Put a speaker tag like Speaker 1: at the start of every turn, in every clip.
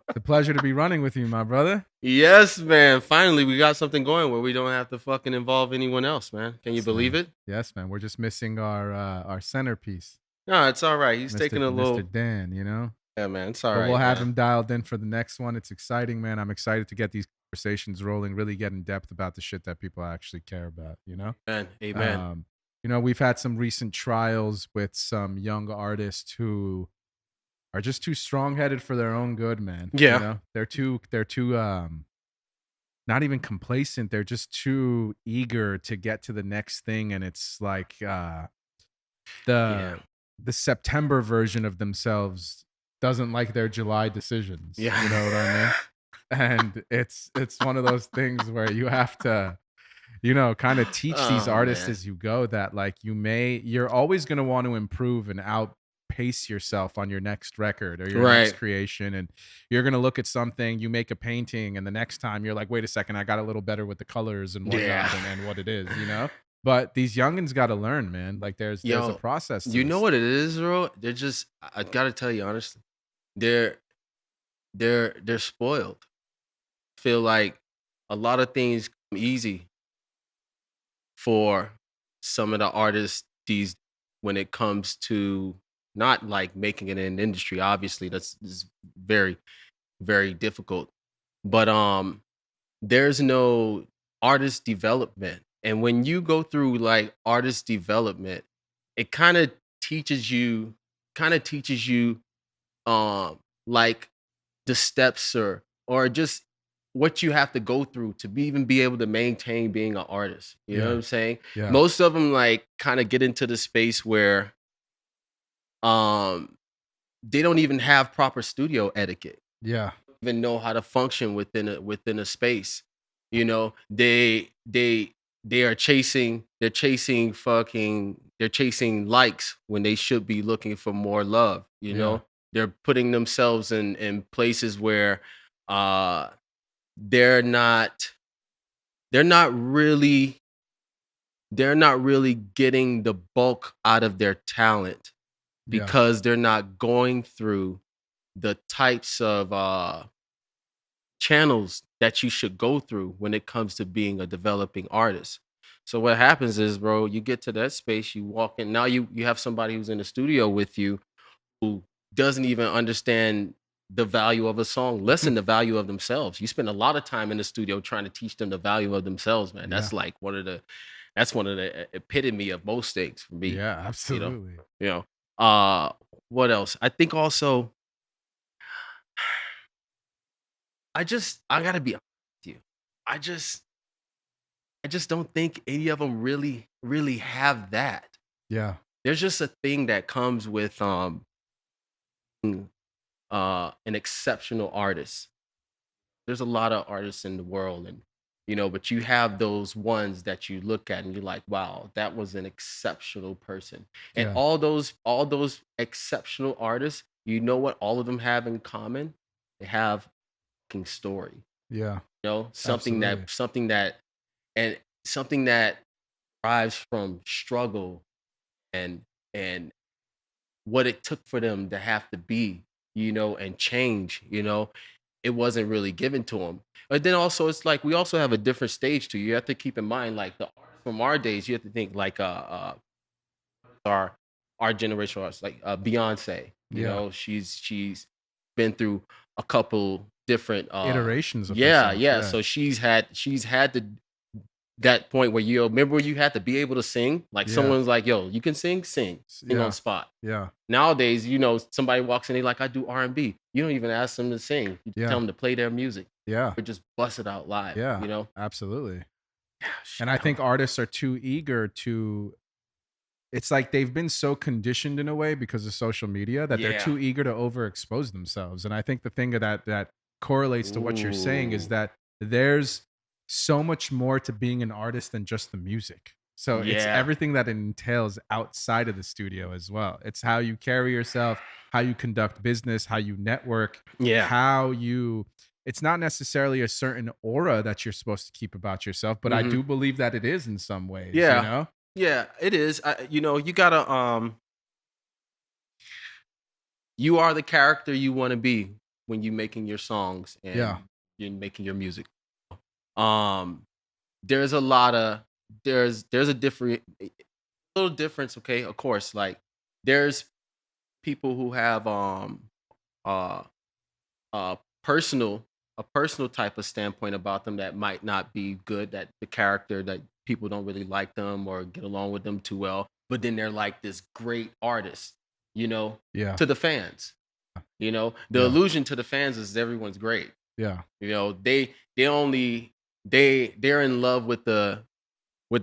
Speaker 1: It's a pleasure to be running with you, my brother.
Speaker 2: Yes, man. Finally, we got something going where we don't have to fucking involve anyone else, man. Can you
Speaker 1: Yes,
Speaker 2: believe
Speaker 1: man.
Speaker 2: it?
Speaker 1: Yes, man. We're just missing our centerpiece,
Speaker 2: No, it's all right. He's
Speaker 1: Mr.
Speaker 2: taking a
Speaker 1: Mr.
Speaker 2: little.
Speaker 1: Dan. You know.
Speaker 2: Yeah, man. It's all
Speaker 1: But we'll
Speaker 2: right,
Speaker 1: have
Speaker 2: man.
Speaker 1: him dialed in for the next one. It's exciting, man. I'm excited to get these conversations rolling, really get in depth about the shit that people actually care about, you know?
Speaker 2: Man, amen.
Speaker 1: Um, we've had some recent trials with some young artists who are just too strong-headed for their own good, man. You
Speaker 2: Yeah.
Speaker 1: know? They're too not even complacent. They're just too eager to get to the next thing, and it's like
Speaker 2: Yeah.
Speaker 1: the September version of themselves doesn't like their July decisions.
Speaker 2: Yeah.
Speaker 1: You know what I mean? And it's one of those things where you have to, kind of teach these
Speaker 2: Oh,
Speaker 1: artists
Speaker 2: man.
Speaker 1: as you go that like you're always going to want to improve and outpace yourself on your next record or your next
Speaker 2: Right.
Speaker 1: creation. And you're going to look at something, you make a painting, and the next time you're like, wait a second, I got a little better with the colors and whatnot
Speaker 2: Yeah.
Speaker 1: and what it is, you know? But these youngins got to learn, man. Like there's a
Speaker 2: Yo,
Speaker 1: process to
Speaker 2: you know
Speaker 1: this.
Speaker 2: what it is, bro? They're just. I gotta tell you honestly, they're they're spoiled. Feel like a lot of things come easy for some of the artists these when it comes to not like making it in an industry. Obviously, that's is very very difficult. But there's no artist development. And when you go through like artist development, it kind of teaches you like the steps or just what you have to go through to even be able to maintain being an artist. You know what
Speaker 1: Yeah.
Speaker 2: I'm saying?
Speaker 1: Yeah.
Speaker 2: Most of them like kind of get into the space where um they don't even have proper studio etiquette,
Speaker 1: Yeah.
Speaker 2: even know how to function within a space. You know, they're chasing likes when they should be looking for more love. You
Speaker 1: Yeah.
Speaker 2: know, they're putting themselves in places where uh they're not they're not really they're not really getting the bulk out of their talent
Speaker 1: Yeah.
Speaker 2: because they're not going through the types of channels that you should go through when it comes to being a developing artist. So what happens is, bro, you get to that space, you walk in. Now you have somebody who's in the studio with you who doesn't even understand the value of a song, less than the value of themselves. You spend a lot of time in the studio trying to teach them the value of themselves, man.
Speaker 1: Yeah.
Speaker 2: That's one of the epitome of most things for me.
Speaker 1: Yeah,
Speaker 2: You know,
Speaker 1: absolutely.
Speaker 2: you know. What else? I think also I gotta be honest with you. I just I just don't think any of them really, really have that.
Speaker 1: Yeah.
Speaker 2: There's just a thing that comes with being, an exceptional artist. There's a lot of artists in the world, and but you have those ones that you look at and you're like, wow, that was an exceptional person. And
Speaker 1: Yeah.
Speaker 2: all those exceptional artists, you know what all of them have in common? They have fucking story.
Speaker 1: Yeah.
Speaker 2: Something
Speaker 1: Absolutely.
Speaker 2: and something that derives from struggle and and what it took for them to have to be, and change. It wasn't really given to them. But then also, it's like we also have a different stage too. You have to keep in mind, like the artists from our days. You have to think like our our generation artists, like Beyonce.
Speaker 1: Yeah.
Speaker 2: She's been through a couple different
Speaker 1: Iterations of
Speaker 2: yeah,
Speaker 1: herself.
Speaker 2: yeah.
Speaker 1: Yeah.
Speaker 2: So she's had that point where you remember you had to be able to sing. Like
Speaker 1: Yeah.
Speaker 2: someone's like, "Yo, you can sing
Speaker 1: Yeah.
Speaker 2: on spot."
Speaker 1: Yeah.
Speaker 2: Nowadays, somebody walks in, they like, "I do R&B." You don't even ask them to sing. You
Speaker 1: Yeah.
Speaker 2: tell them to play their music
Speaker 1: Yeah.
Speaker 2: or just bust it out live.
Speaker 1: Yeah. Absolutely.
Speaker 2: Yeah,
Speaker 1: And I think artists are too eager to it's like they've been so conditioned in a way because of social media that they're
Speaker 2: Yeah.
Speaker 1: too eager to overexpose themselves. And I think the thing that correlates to what you're saying is
Speaker 2: Ooh.
Speaker 1: that there's so much more to being an artist than just the music. So it's
Speaker 2: Yeah.
Speaker 1: everything that it entails outside of the studio as well. It's how you carry yourself, how you conduct business, how you network,
Speaker 2: Yeah.
Speaker 1: how you it's not necessarily a certain aura that you're supposed to keep about yourself, but I
Speaker 2: Mhm.
Speaker 1: do believe that it is in some ways,
Speaker 2: Yeah. Yeah, it is. You gotta you are the character you want to be when you're making your songs
Speaker 1: Yeah.
Speaker 2: and you're making your music. Um, there's a lot of there's a different little difference, okay? Of course, like there's people who have uh uh personal a personal type of standpoint about them that might not be good, that the character that people don't really like them or get along with them too well, but then they're like this great artist, you know,
Speaker 1: Yeah.
Speaker 2: to the fans. You know, the
Speaker 1: Yeah.
Speaker 2: illusion to the fans is everyone's great.
Speaker 1: Yeah.
Speaker 2: You know, they only they're in love with the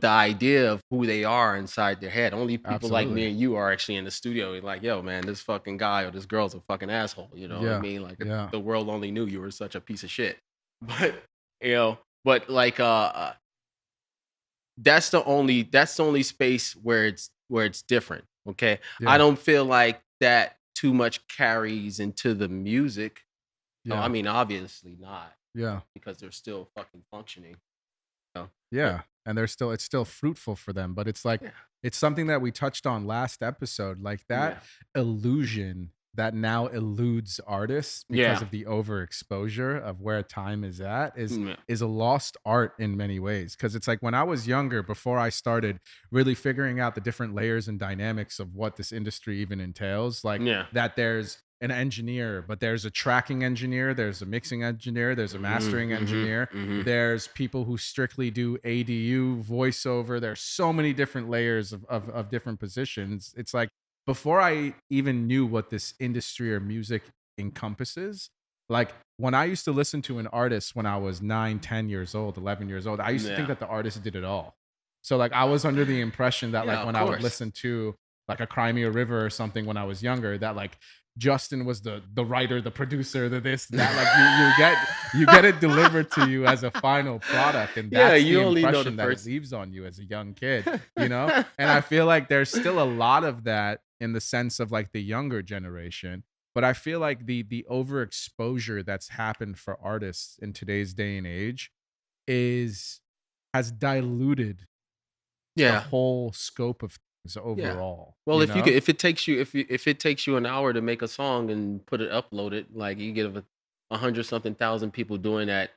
Speaker 2: idea of who they are inside their head. Only people like me
Speaker 1: Absolutely.
Speaker 2: and you are actually in the studio. You're like, yo, man, this fucking guy or this girl's a fucking asshole. You know what I
Speaker 1: Yeah.
Speaker 2: mean? Like, if
Speaker 1: Yeah.
Speaker 2: the world only knew you were such a piece of shit. But you know, but like, that's the only space where it's different. Okay, I
Speaker 1: Yeah.
Speaker 2: don't feel like that too much carries into the music. No, I
Speaker 1: Yeah.
Speaker 2: mean, obviously not,
Speaker 1: Yeah.
Speaker 2: because they're still fucking functioning. You know? But
Speaker 1: Yeah, and it's still fruitful for them, but it's like
Speaker 2: yeah,
Speaker 1: it's something that we touched on last episode, like that
Speaker 2: yeah,
Speaker 1: illusion that now eludes artists because
Speaker 2: yeah,
Speaker 1: of the overexposure of where time is at
Speaker 2: yeah,
Speaker 1: is a lost art in many ways. Because it's like when I was younger, before I started really figuring out the different layers and dynamics of what this industry even entails, like
Speaker 2: yeah.
Speaker 1: that there's an engineer, but there's a tracking engineer, there's a mixing engineer, there's a
Speaker 2: Mhm,
Speaker 1: mastering
Speaker 2: mhm,
Speaker 1: engineer,
Speaker 2: mhm.
Speaker 1: there's people who strictly do ADU voiceover. There's so many different layers of different positions. It's like before I even knew what this industry or music encompasses, like when I used to listen to an artist when I was 9, 10 years old, 11 years old, I used to think
Speaker 2: Yeah,
Speaker 1: that the artist did it all. So like I was under the impression that
Speaker 2: yeah,
Speaker 1: like
Speaker 2: of
Speaker 1: when I would
Speaker 2: course.
Speaker 1: listen to like a Crimea River or something when I was younger, that like Justin was the writer, the producer, the this, that. Like you get it delivered to you as a final product, and
Speaker 2: Yeah,
Speaker 1: that's the
Speaker 2: you only know the
Speaker 1: impression that it
Speaker 2: first.
Speaker 1: leaves on you as a young kid, you know? And I feel like there's still a lot of that in the sense of like the younger generation. But I feel like the overexposure that's happened for artists in today's day and age is has diluted the
Speaker 2: Yeah,
Speaker 1: whole scope of things
Speaker 2: yeah.
Speaker 1: overall,
Speaker 2: Well,
Speaker 1: you
Speaker 2: if you could,
Speaker 1: know?
Speaker 2: if it takes you an hour to make a song and put it upload it, like you get a hundred something thousand people doing that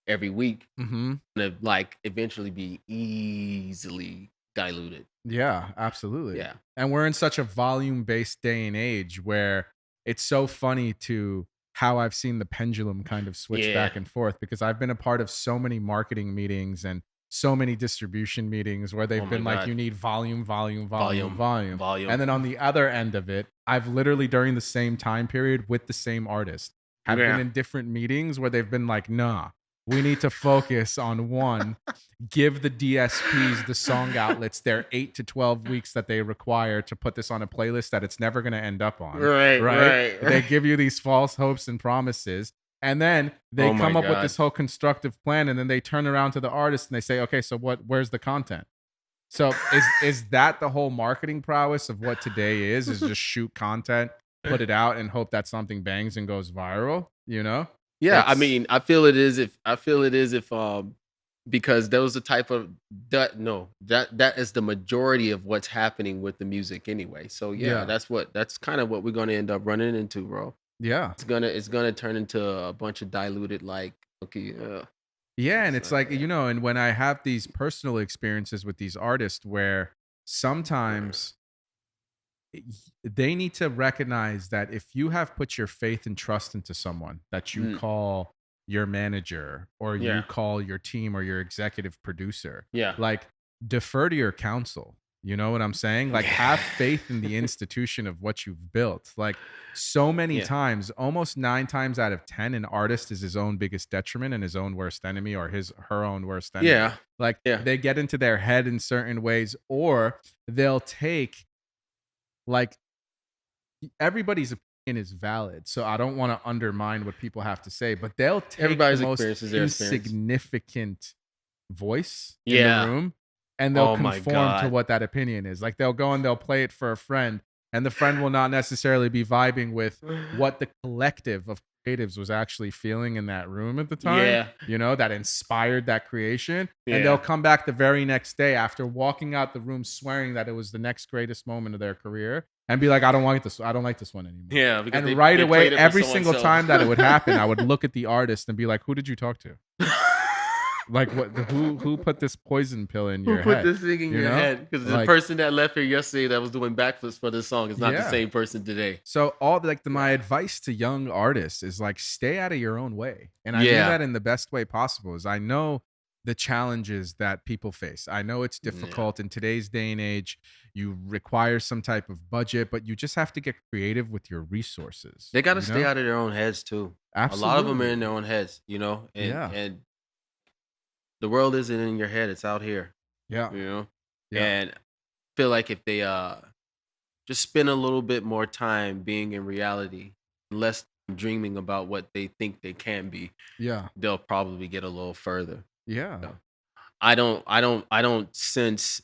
Speaker 2: every week,
Speaker 1: Mhm.
Speaker 2: and like eventually be easily diluted.
Speaker 1: Yeah, absolutely.
Speaker 2: Yeah,
Speaker 1: And we're in such a volume-based day and age where it's so funny to how I've seen the pendulum kind of switch
Speaker 2: yeah.
Speaker 1: back and forth because I've been a part of so many marketing meetings and so many distribution meetings where
Speaker 2: Oh
Speaker 1: they've
Speaker 2: my
Speaker 1: been like,
Speaker 2: god.
Speaker 1: you need volume, volume, volume,
Speaker 2: Volume,
Speaker 1: volume. And
Speaker 2: volume.
Speaker 1: then on the other end of it, I've literally during the same time period with the same artist have been
Speaker 2: Yeah.
Speaker 1: in different meetings where they've been like, nah, we need to focus on one, give the DSPs, the song outlets, their 8 to 12 weeks that they require to put this on a playlist that it's never going to end up on,
Speaker 2: Right,
Speaker 1: right?
Speaker 2: right,
Speaker 1: They
Speaker 2: right.
Speaker 1: give you these false hopes and promises. And then they
Speaker 2: Oh my
Speaker 1: come up with
Speaker 2: god.
Speaker 1: this whole constructive plan. And then they turn around to the artist and they say, okay, so where's the content? So is that the whole marketing prowess of what today is just shoot content, put it out and hope that something bangs and goes viral, you know?
Speaker 2: Yeah, I
Speaker 1: It's
Speaker 2: mean, I feel it is if because those the type of that no, that is the majority of what's happening with the music anyway. So yeah,
Speaker 1: yeah.
Speaker 2: that's kind of what we're gonna end up running into, bro.
Speaker 1: Yeah.
Speaker 2: It's gonna turn into a bunch of diluted like okay,
Speaker 1: Yeah, and
Speaker 2: it's
Speaker 1: it's
Speaker 2: like
Speaker 1: like,
Speaker 2: yeah.
Speaker 1: you know, and when I have these personal experiences with these artists where sometimes y- they need to recognize that if you have put your faith and trust into someone that you
Speaker 2: Mm,
Speaker 1: call your manager or you
Speaker 2: yeah.
Speaker 1: call your team or your executive producer,
Speaker 2: Yeah.
Speaker 1: like defer to your counsel. You know what I'm saying? Like have faith in the institution of what you've built. Like so many
Speaker 2: Yeah.
Speaker 1: times, almost 9 times out of 10, an artist is his own biggest detriment and his own worst enemy or her own worst enemy.
Speaker 2: Yeah.
Speaker 1: Like
Speaker 2: Yeah.
Speaker 1: they get into their head in certain ways, or they'll take like everybody's opinion is valid. So I don't want to undermine what people have to say, but they'll take the
Speaker 2: Everybody's
Speaker 1: most
Speaker 2: experience is their experience.
Speaker 1: insignificant voice in the
Speaker 2: Yeah.
Speaker 1: room and they'll
Speaker 2: Oh my
Speaker 1: conform to
Speaker 2: god.
Speaker 1: what that opinion is. Like they'll go and they'll play it for a friend, and the friend will not necessarily be vibing with what the collective of creatives was actually feeling in that room at the time,
Speaker 2: Yeah.
Speaker 1: you know, that inspired that creation. And they'll
Speaker 2: Yeah.
Speaker 1: come back the very next day after walking out the room swearing that it was the next greatest moment of their career and be like, I don't like this. I don't like this one anymore.
Speaker 2: Yeah, because
Speaker 1: And right
Speaker 2: they
Speaker 1: away,
Speaker 2: played it for
Speaker 1: every
Speaker 2: so and
Speaker 1: single
Speaker 2: so.
Speaker 1: time that it would happen, I would look at the artist and be like, who did you talk to? Like who put this poison pill in
Speaker 2: Who
Speaker 1: your
Speaker 2: put
Speaker 1: head?
Speaker 2: this thing in
Speaker 1: You
Speaker 2: your
Speaker 1: know?
Speaker 2: head? Because the
Speaker 1: Like,
Speaker 2: person that left here yesterday that was doing backflips for this song is not the
Speaker 1: yeah.
Speaker 2: same person today.
Speaker 1: So all like my
Speaker 2: Yeah.
Speaker 1: advice to young artists is like stay out of your own way. And I mean
Speaker 2: Yeah.
Speaker 1: that in the best way possible. Is I know the challenges that people face. I know it's
Speaker 2: Yeah.
Speaker 1: difficult in today's day and age. You require some type of budget, but you just have to get creative with your resources,
Speaker 2: They gotta
Speaker 1: you
Speaker 2: stay
Speaker 1: know?
Speaker 2: out of their own heads too. A lot of them are
Speaker 1: Absolutely.
Speaker 2: in their own heads, you know, and
Speaker 1: Yeah.
Speaker 2: the world isn't in your head, it's out here,
Speaker 1: Yeah.
Speaker 2: you know?
Speaker 1: Yeah.
Speaker 2: And feel like if they just spend a little bit more time being in reality, less time dreaming about what they think they can be,
Speaker 1: Yeah.
Speaker 2: they'll probably get a little further.
Speaker 1: Yeah.
Speaker 2: So, I don't sense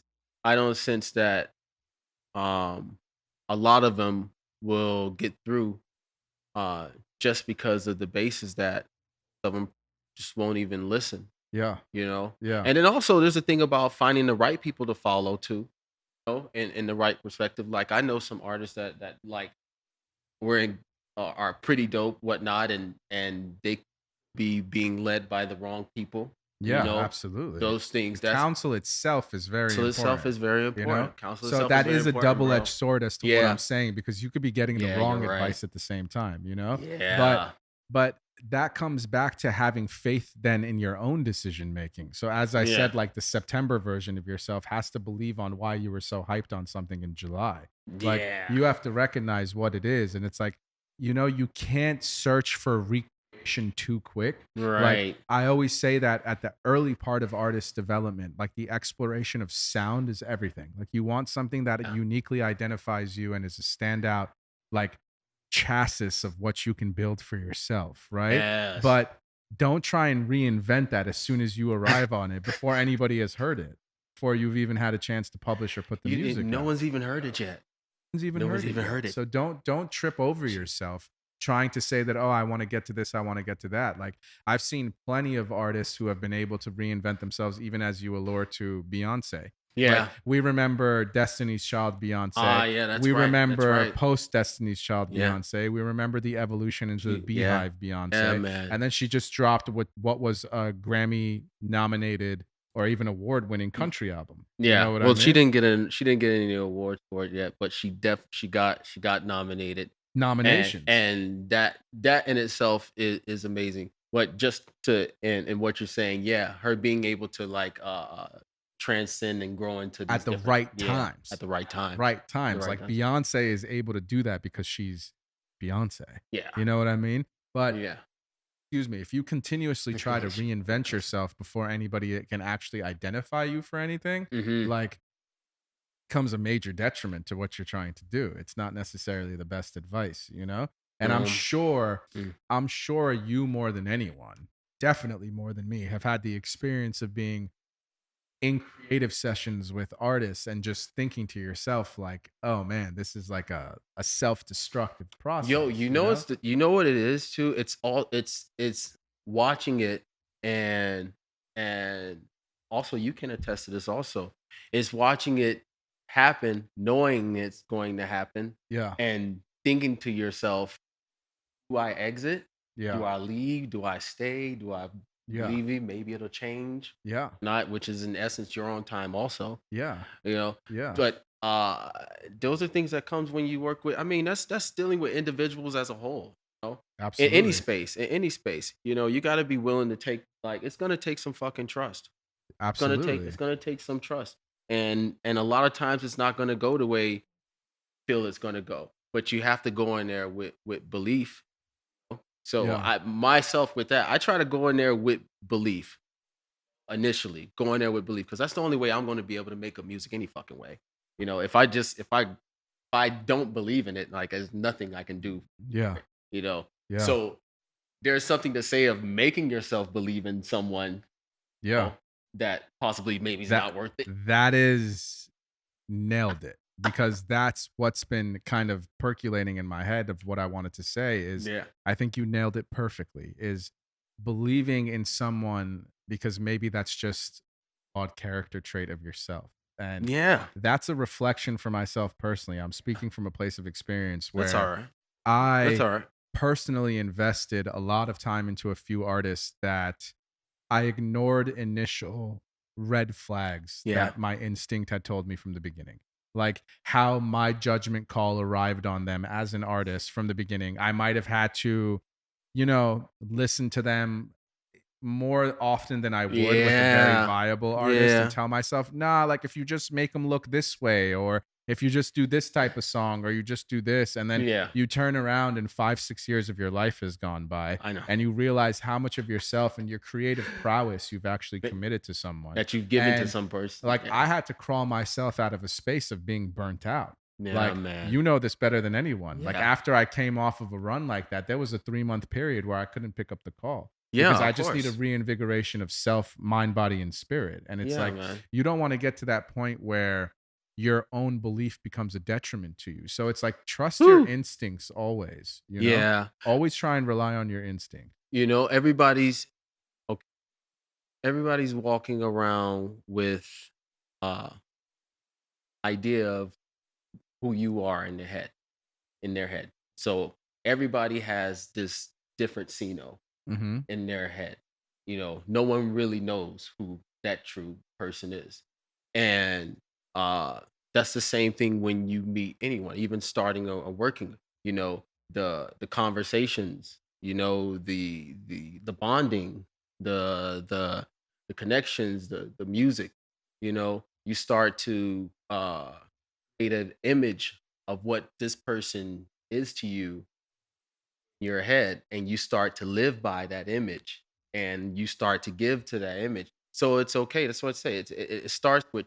Speaker 2: that um a lot of them will get through uh just because of the basis that of them just won't even listen,
Speaker 1: Yeah.
Speaker 2: you know.
Speaker 1: Yeah.
Speaker 2: And then also there's a thing about finding the right people to follow too, you know, in the right perspective. Like I know some artists that like were in are pretty dope, whatnot, and they be being led by the wrong people, you
Speaker 1: Yeah,
Speaker 2: know.
Speaker 1: absolutely.
Speaker 2: Those things,
Speaker 1: The
Speaker 2: that's
Speaker 1: counsel itself is very
Speaker 2: counsel itself
Speaker 1: important,
Speaker 2: is very
Speaker 1: you know?
Speaker 2: important. Counsel
Speaker 1: So
Speaker 2: itself is
Speaker 1: that
Speaker 2: very
Speaker 1: is a
Speaker 2: important,
Speaker 1: double-edged
Speaker 2: bro.
Speaker 1: sword as to what I'm
Speaker 2: Yeah.
Speaker 1: saying because you could be getting the
Speaker 2: Yeah, you're
Speaker 1: wrong
Speaker 2: right.
Speaker 1: advice at the same time, you know? But
Speaker 2: Yeah.
Speaker 1: but that comes back to having faith then in your own decision making. So as I
Speaker 2: Yeah.
Speaker 1: said, like the September version of yourself has to believe on why you were so hyped on something in July. Like
Speaker 2: Yeah.
Speaker 1: you have to recognize what it is. And it's like, you can't search for recreation too quick. Like
Speaker 2: Right.
Speaker 1: I always say that at the early part of artist development, like the exploration of sound is everything. Like you want something that
Speaker 2: Yeah.
Speaker 1: uniquely identifies you and is a standout, like chassis of what you can build for yourself, right?
Speaker 2: Yes.
Speaker 1: But don't try and reinvent that as soon as you arrive on it before anybody has heard it, before you've even had a chance to publish or put the music
Speaker 2: No
Speaker 1: out.
Speaker 2: one's even heard it yet.
Speaker 1: No one's even
Speaker 2: No one's
Speaker 1: heard it
Speaker 2: even
Speaker 1: yet.
Speaker 2: heard it.
Speaker 1: So don't trip over yourself trying to say that, oh, I want to get to this, I want to get to that. Like I've seen plenty of artists who have been able to reinvent themselves, even as you allure to Beyonce. Like
Speaker 2: Yeah.
Speaker 1: we remember Destiny's Child
Speaker 2: Ah,
Speaker 1: Beyonce.
Speaker 2: yeah, that's
Speaker 1: We
Speaker 2: right. That's
Speaker 1: remember
Speaker 2: right.
Speaker 1: post Destiny's Child
Speaker 2: Yeah.
Speaker 1: Beyonce. We remember the evolution into the
Speaker 2: Yeah.
Speaker 1: Beehive
Speaker 2: Yeah,
Speaker 1: Beyonce.
Speaker 2: man.
Speaker 1: And then she just dropped what was a Grammy nominated or even award winning country album. You
Speaker 2: Yeah.
Speaker 1: know what I
Speaker 2: Well,
Speaker 1: mean?
Speaker 2: she didn't get any awards for it yet, but she got nominated.
Speaker 1: Nominations.
Speaker 2: And that in itself is amazing. But just to and what you're saying, yeah, her being able to like transcend and grow into
Speaker 1: At
Speaker 2: these
Speaker 1: the
Speaker 2: different,
Speaker 1: right
Speaker 2: yeah,
Speaker 1: times.
Speaker 2: at the right times.
Speaker 1: Right
Speaker 2: At the
Speaker 1: times.
Speaker 2: right
Speaker 1: Like
Speaker 2: times.
Speaker 1: Beyonce is able to do that because she's Beyonce.
Speaker 2: Yeah.
Speaker 1: You know what I mean? But
Speaker 2: Yeah.
Speaker 1: excuse me, if you continuously try to reinvent yourself before anybody can actually identify you for anything,
Speaker 2: Hmm.
Speaker 1: like comes a major detriment to what you're trying to do. It's not necessarily the best advice, you know? And
Speaker 2: Mm.
Speaker 1: I'm sure you more than anyone, definitely more than me, have had the experience of being in creative sessions with artists and just thinking to yourself like, oh man, this is like a self-destructive
Speaker 2: Yo,
Speaker 1: process,
Speaker 2: you
Speaker 1: you
Speaker 2: know
Speaker 1: know?
Speaker 2: you know what it is too? It's watching it, and and also you can attest to this also. It's watching it happen, knowing it's going to happen,
Speaker 1: Yeah.
Speaker 2: and thinking to yourself, do I exit?
Speaker 1: Yeah.
Speaker 2: Do I leave? Do I stay? Do I
Speaker 1: Yeah.
Speaker 2: leave it? Maybe it'll change.
Speaker 1: Yeah.
Speaker 2: Not, which is in essence your own time also,
Speaker 1: Yeah.
Speaker 2: you know.
Speaker 1: Yeah.
Speaker 2: But those are things that comes when you work with, I mean, that's dealing with individuals as a whole, you know,
Speaker 1: Absolutely.
Speaker 2: in any space, you know, you got to be willing to take, like, it's going to take some fucking trust.
Speaker 1: Absolutely.
Speaker 2: It's going to take some trust, and a lot of times it's not going to go the way you feel it's going to go, but you have to go in there with belief. So
Speaker 1: Yeah.
Speaker 2: I myself with that, I try to go in there with belief initially, go in there with belief, because that's the only way I'm going to be able to make a music any fucking way. You know, if I don't believe in it, like there's nothing I can do.
Speaker 1: Yeah.
Speaker 2: You know,
Speaker 1: Yeah.
Speaker 2: so there's something to say of making yourself believe in someone, you
Speaker 1: Yeah.
Speaker 2: know, that possibly maybe is
Speaker 1: That
Speaker 2: not worth it.
Speaker 1: that is nailed it because that's what's been kind of percolating in my head of what I wanted to say is
Speaker 2: Yeah,
Speaker 1: I think you nailed it perfectly is believing in someone because maybe that's just odd character trait of yourself. And
Speaker 2: Yeah.
Speaker 1: that's a reflection for myself personally. I'm speaking from a place of experience
Speaker 2: That's all
Speaker 1: where
Speaker 2: right. That's
Speaker 1: I
Speaker 2: all right.
Speaker 1: personally invested a lot of time into a few artists that I ignored initial red flags
Speaker 2: Yeah.
Speaker 1: that my instinct had told me from the beginning. Like how my judgment call arrived on them as an artist from the beginning. I might have had to, listen to them more often than I would with a very
Speaker 2: Yeah.
Speaker 1: viable artist and
Speaker 2: Yeah.
Speaker 1: tell myself, nah, like if you just make them look this way, or if you just do this type of song, or you just do this, and then
Speaker 2: Yeah.
Speaker 1: you turn around and 5, 6 years of your life has gone by
Speaker 2: I know.
Speaker 1: and you realize how much of yourself and your creative prowess you've actually
Speaker 2: That
Speaker 1: committed to someone.
Speaker 2: that you've given to
Speaker 1: And
Speaker 2: some person.
Speaker 1: like
Speaker 2: Yeah.
Speaker 1: I had to crawl myself out of a space of being burnt out.
Speaker 2: Yeah,
Speaker 1: Like
Speaker 2: man.
Speaker 1: you know this better than anyone. Like
Speaker 2: Yeah.
Speaker 1: after I came off of a run like that, there was a 3 month period where I couldn't pick up the call
Speaker 2: Yeah,
Speaker 1: because
Speaker 2: of
Speaker 1: I just need a
Speaker 2: course.
Speaker 1: reinvigoration of self, mind, body, and spirit. And it's
Speaker 2: Yeah,
Speaker 1: like
Speaker 2: man.
Speaker 1: you don't want to get to that point where your own belief becomes a detriment to you. So it's like trust your
Speaker 2: Whew.
Speaker 1: instincts always,
Speaker 2: Yeah.
Speaker 1: Always try and rely on your instinct.
Speaker 2: Everybody's okay, everybody's walking around with uh idea of who you are in their head. So everybody has this different Seeno
Speaker 1: Mm-hmm.
Speaker 2: in their head. No one really knows who that true person is. And uh that's the same thing when you meet anyone, even starting a working, the conversations, the bonding, the connections, the music, you start to create an image of what this person is to you your head, and you start to live by that image, and you start to give to that image. So it's okay. That's what I say. It starts with,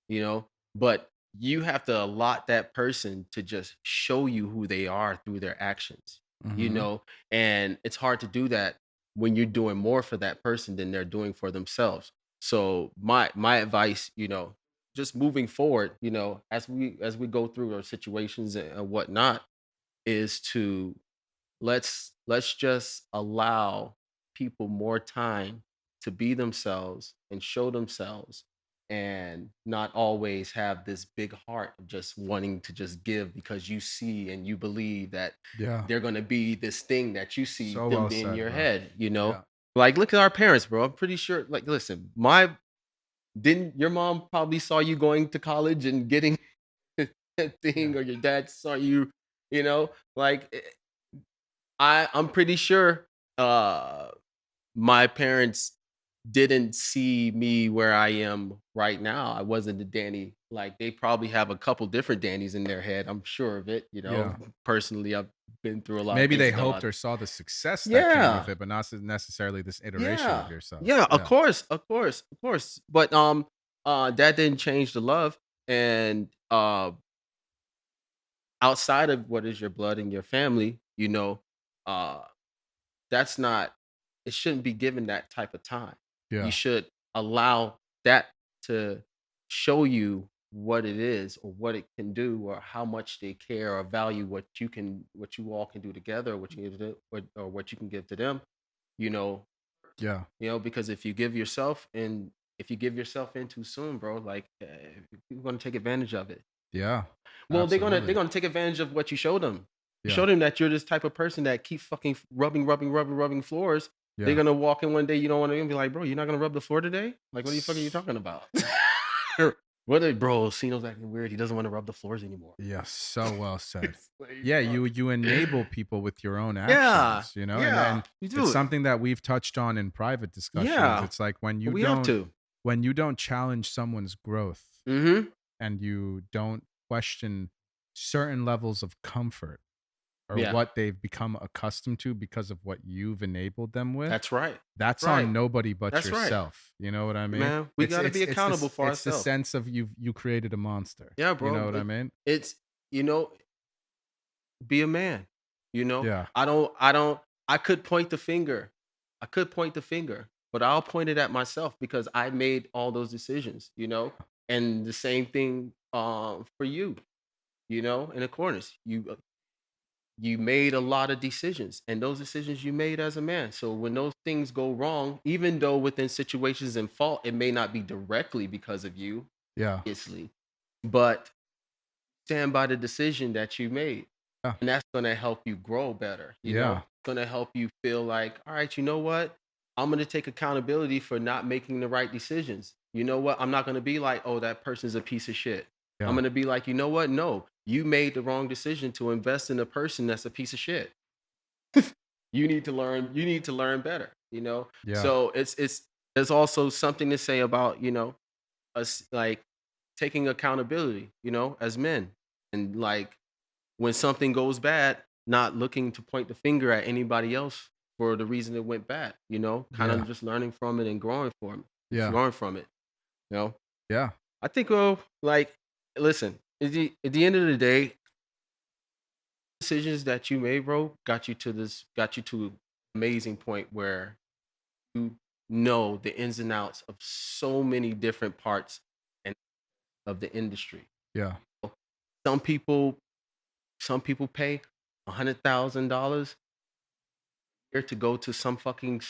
Speaker 2: you know, but you have to allot that person to just show you who they are through their actions, you
Speaker 1: Mm-hmm.
Speaker 2: know, and it's hard to do that when you're doing more for that person than they're doing for themselves. So my advice, just moving forward, as we go through our situations and whatnot, is to let's just allow people more time to be themselves and show themselves, and not always have this big heart of just wanting to just give because you see and you believe that
Speaker 1: Yeah.
Speaker 2: they're going to be this thing that you see
Speaker 1: So
Speaker 2: them
Speaker 1: well
Speaker 2: being in
Speaker 1: said,
Speaker 2: your
Speaker 1: bro.
Speaker 2: head.
Speaker 1: Yeah.
Speaker 2: Like, look at our parents, bro. I'm pretty sure, like, listen, my didn't your mom probably saw you going to college and getting that
Speaker 1: Yeah.
Speaker 2: thing, or your dad saw you, like, I'm pretty sure uh my parents didn't see me where I am right now. I wasn't the Danny. Like, they probably have a couple different Dannys in their head. I'm sure of it.
Speaker 1: Yeah.
Speaker 2: Personally, I've been through a lot of
Speaker 1: Maybe
Speaker 2: things
Speaker 1: they
Speaker 2: and done a
Speaker 1: hoped
Speaker 2: lot.
Speaker 1: or saw the success that came with
Speaker 2: Yeah,
Speaker 1: it, but not necessarily this iteration of
Speaker 2: yeah,
Speaker 1: yourself.
Speaker 2: yeah. Of
Speaker 1: Yeah.
Speaker 2: course, of course, of course. But that didn't change the love. And outside of what is your blood and your family, uh that's not it shouldn't be given that type of time. You
Speaker 1: Yeah.
Speaker 2: should allow that to show you what it is, or what it can do, or how much they care or value what you all can do together, or what you can do, or what you can give to them, you know,
Speaker 1: Yeah.
Speaker 2: because if you give yourself in too soon, bro, like, people are gonna take advantage of it.
Speaker 1: Yeah.
Speaker 2: Well, they're
Speaker 1: Absolutely.
Speaker 2: gonna take advantage of what you showed them. You
Speaker 1: Yeah.
Speaker 2: showed them that you're this type of person that keeps fucking rubbing floors. They're
Speaker 1: Yeah.
Speaker 2: gonna walk in one day, you don't want to be like, bro, you're not gonna rub the floor today? Like, what the fuck are you talking about? Bro, Ceno's acting weird. He doesn't want to rub the floors anymore.
Speaker 1: Yeah, so well said.
Speaker 2: It's like,
Speaker 1: Yeah,
Speaker 2: bro.
Speaker 1: you enable people with your own
Speaker 2: Yeah,
Speaker 1: actions, and
Speaker 2: yeah, you
Speaker 1: it's
Speaker 2: do it.
Speaker 1: something that we've touched on in private discussions.
Speaker 2: Yeah,
Speaker 1: It's like
Speaker 2: we have to.
Speaker 1: when you don't challenge someone's growth
Speaker 2: Mm-hmm.
Speaker 1: and you don't question certain levels of comfort or
Speaker 2: Yeah,
Speaker 1: what they've become accustomed to because of what you've enabled them with,
Speaker 2: that's right.
Speaker 1: that's
Speaker 2: Right.
Speaker 1: on nobody but
Speaker 2: That's right,
Speaker 1: yourself. You know what I mean?
Speaker 2: man. We got to be accountable for
Speaker 1: It's the
Speaker 2: ourselves.
Speaker 1: sense of you created a monster.
Speaker 2: Yeah,
Speaker 1: You know
Speaker 2: bro.
Speaker 1: what I mean?
Speaker 2: It's you know be a man.
Speaker 1: Yeah.
Speaker 2: I could point the finger. But I'll point it at myself because I made all those decisions. And the same thing for you, in accordance. You made a lot of decisions, and those decisions you made as a man. So when those things go wrong, even though within situations and fault, it may not be directly because of you,
Speaker 1: Yeah.
Speaker 2: obviously, but stand by the decision that you made.
Speaker 1: Yeah.
Speaker 2: And that's gonna help you grow better, you know?
Speaker 1: Yeah.
Speaker 2: It's gonna help you feel like, all right, you know what? I'm gonna take accountability for not making the right decisions. You know what? I'm not gonna be like, oh, that person's a piece of shit. I'm
Speaker 1: Yeah.
Speaker 2: gonna be like, you know what? No, you made the wrong decision to invest in a person that's a piece of shit. You need to learn better, you know?
Speaker 1: Yeah.
Speaker 2: So it's there's also something to say about, you know, us like taking accountability, you know, as men. And like when something goes bad, not looking to point the finger at anybody else for the reason it went bad, you know, kind
Speaker 1: Yeah.
Speaker 2: of just learning from it and
Speaker 1: Yeah.
Speaker 2: growing from it, you know.
Speaker 1: Yeah.
Speaker 2: I think, like, listen, at the end of the day, decisions that you made, bro, got you to amazing point where you know the ins and outs of so many different parts and of the industry.
Speaker 1: Yeah.
Speaker 2: Some people, some people pay $100,000 here to go to some fucking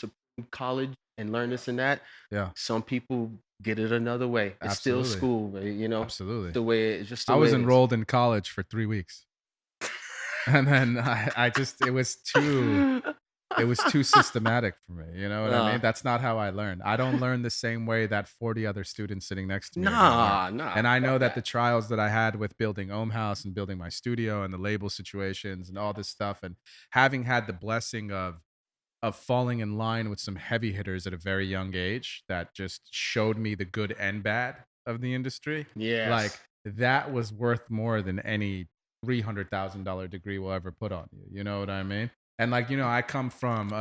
Speaker 2: college and learn this and that.
Speaker 1: Yeah.
Speaker 2: Some people get it another way. It's still
Speaker 1: Absolutely.
Speaker 2: school, you know.
Speaker 1: Absolutely.
Speaker 2: The way it's just
Speaker 1: I
Speaker 2: the
Speaker 1: was
Speaker 2: way it is.
Speaker 1: enrolled in college for 3 weeks. And then I just it was too systematic for me. You know what I
Speaker 2: uh,
Speaker 1: mean? That's not how I learn. I don't learn the same way that 40 other students sitting next to me are gonna learn.
Speaker 2: nah,
Speaker 1: And I
Speaker 2: fuck
Speaker 1: know that the
Speaker 2: that.
Speaker 1: trials that I had with building Ohm House and building my studio and the label situations and all this stuff, and having had the blessing of falling in line with some heavy hitters at a very young age that just showed me the good and bad of the industry. Like
Speaker 2: Yes.
Speaker 1: that was worth more than any $300,000 degree will ever put on you. You know what I mean? And like, I come from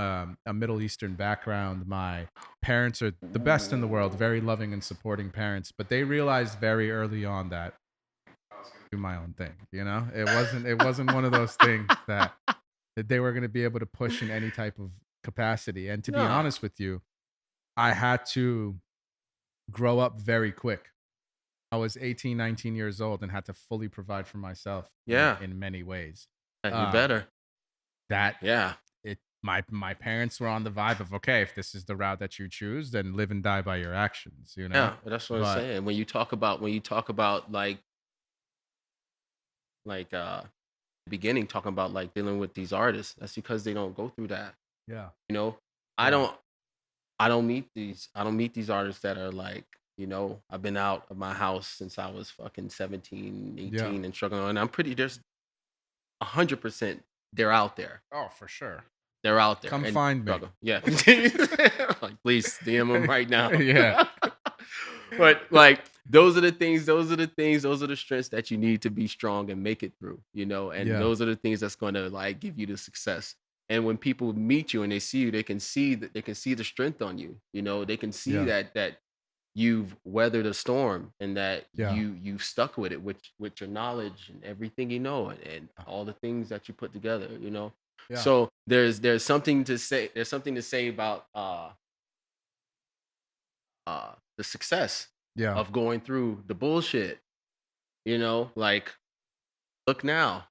Speaker 1: a Middle Eastern background. My parents are the best in the world, very loving and supporting parents, but they realized very early on that I was going to do my own thing. It wasn't one of those things that they were going to be able to push in any type of capacity. And to be
Speaker 2: No.
Speaker 1: honest with you, I had to grow up very quick. I was 18, 19 years old and had to fully provide for myself
Speaker 2: Yeah.
Speaker 1: in many ways.
Speaker 2: You
Speaker 1: Uh,
Speaker 2: better.
Speaker 1: that
Speaker 2: Yeah.
Speaker 1: my parents were on the vibe of, okay, if this is the route that you choose, then live and die by your actions, you know?
Speaker 2: Yeah. That's what I'm
Speaker 1: But
Speaker 2: saying. When you talk about like beginning talking about like dealing with these artists, that's because they don't go through that.
Speaker 1: yeah,
Speaker 2: You know, I
Speaker 1: yeah,
Speaker 2: don't I don't meet these artists that are like, you know, I've been out of my house since I was fucking 17,
Speaker 1: yeah.
Speaker 2: 18 and struggling. And I'm pretty there's 100% they're out there.
Speaker 1: Oh, for sure.
Speaker 2: They're out there
Speaker 1: Come
Speaker 2: and
Speaker 1: find me.
Speaker 2: struggle. Yeah. Like please DM them right now.
Speaker 1: Yeah,
Speaker 2: But like those are the strengths that you need to be strong and make it through, you know, and
Speaker 1: yeah,
Speaker 2: those are the things that's going to like give you the success. And when people meet you and they see you, they can see the strength on you, you know, they can see
Speaker 1: yeah,
Speaker 2: that you've weathered a storm and that
Speaker 1: yeah,
Speaker 2: you've stuck with it with your knowledge and everything you know and all the things that you put together, you know.
Speaker 1: yeah,
Speaker 2: So there's something to say about the success
Speaker 1: yeah.
Speaker 2: of going through the bullshit, you know, like look now,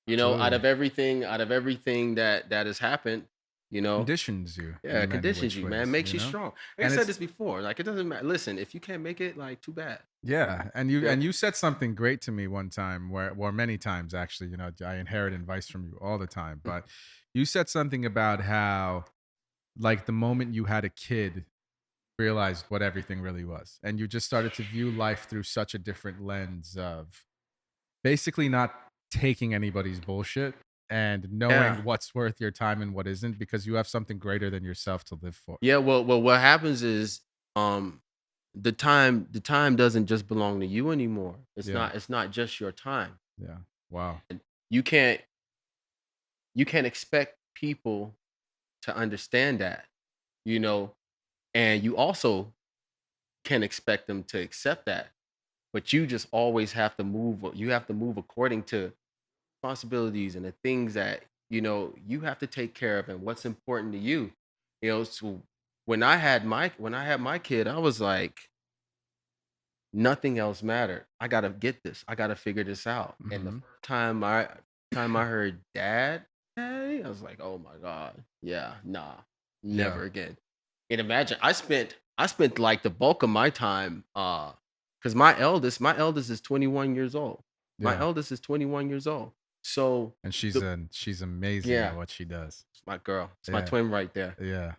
Speaker 2: you know,
Speaker 1: Absolutely.
Speaker 2: out of everything that has happened, you know,
Speaker 1: Conditions you
Speaker 2: yeah,
Speaker 1: in
Speaker 2: it
Speaker 1: many
Speaker 2: conditions
Speaker 1: which
Speaker 2: you, man,
Speaker 1: ways,
Speaker 2: makes you strong. Like I
Speaker 1: And
Speaker 2: said
Speaker 1: it's
Speaker 2: this before, like it doesn't matter. Listen, if you can't make it, like too bad.
Speaker 1: yeah, and
Speaker 2: You know?
Speaker 1: you said something great to me one time where or many times actually, I inherit advice from you all the time, but you said something about how like the moment you had a kid realized what everything really was and you just started to view life through such a different lens of basically not taking anybody's bullshit and
Speaker 2: Yeah.
Speaker 1: knowing what's worth your time and what isn't because you have something greater than yourself to live for.
Speaker 2: Yeah, well what happens is um the time doesn't just belong to you anymore.
Speaker 1: Yeah.
Speaker 2: It's not just your time.
Speaker 1: Yeah. Wow.
Speaker 2: And you can't expect people to understand that, you know, and you also can't expect them to accept that. But you just always have to move. You have to move according to responsibilities and the things that you know you have to take care of and what's important to you. You know, so when I had my kid, I was like, nothing else mattered. I gotta get this. I gotta figure this out. And the
Speaker 1: Hmm.
Speaker 2: first time I heard daddy, I was like, oh my god, yeah, nah,
Speaker 1: Yeah.
Speaker 2: never again. And imagine I spent like the bulk of my time because my eldest is 21 years old. My
Speaker 1: Yeah.
Speaker 2: eldest is 21 years old. So
Speaker 1: And
Speaker 2: the
Speaker 1: she's amazing
Speaker 2: yeah,
Speaker 1: at what she does.
Speaker 2: it's my girl. It's my
Speaker 1: Yeah.
Speaker 2: twin right there.
Speaker 1: Yeah.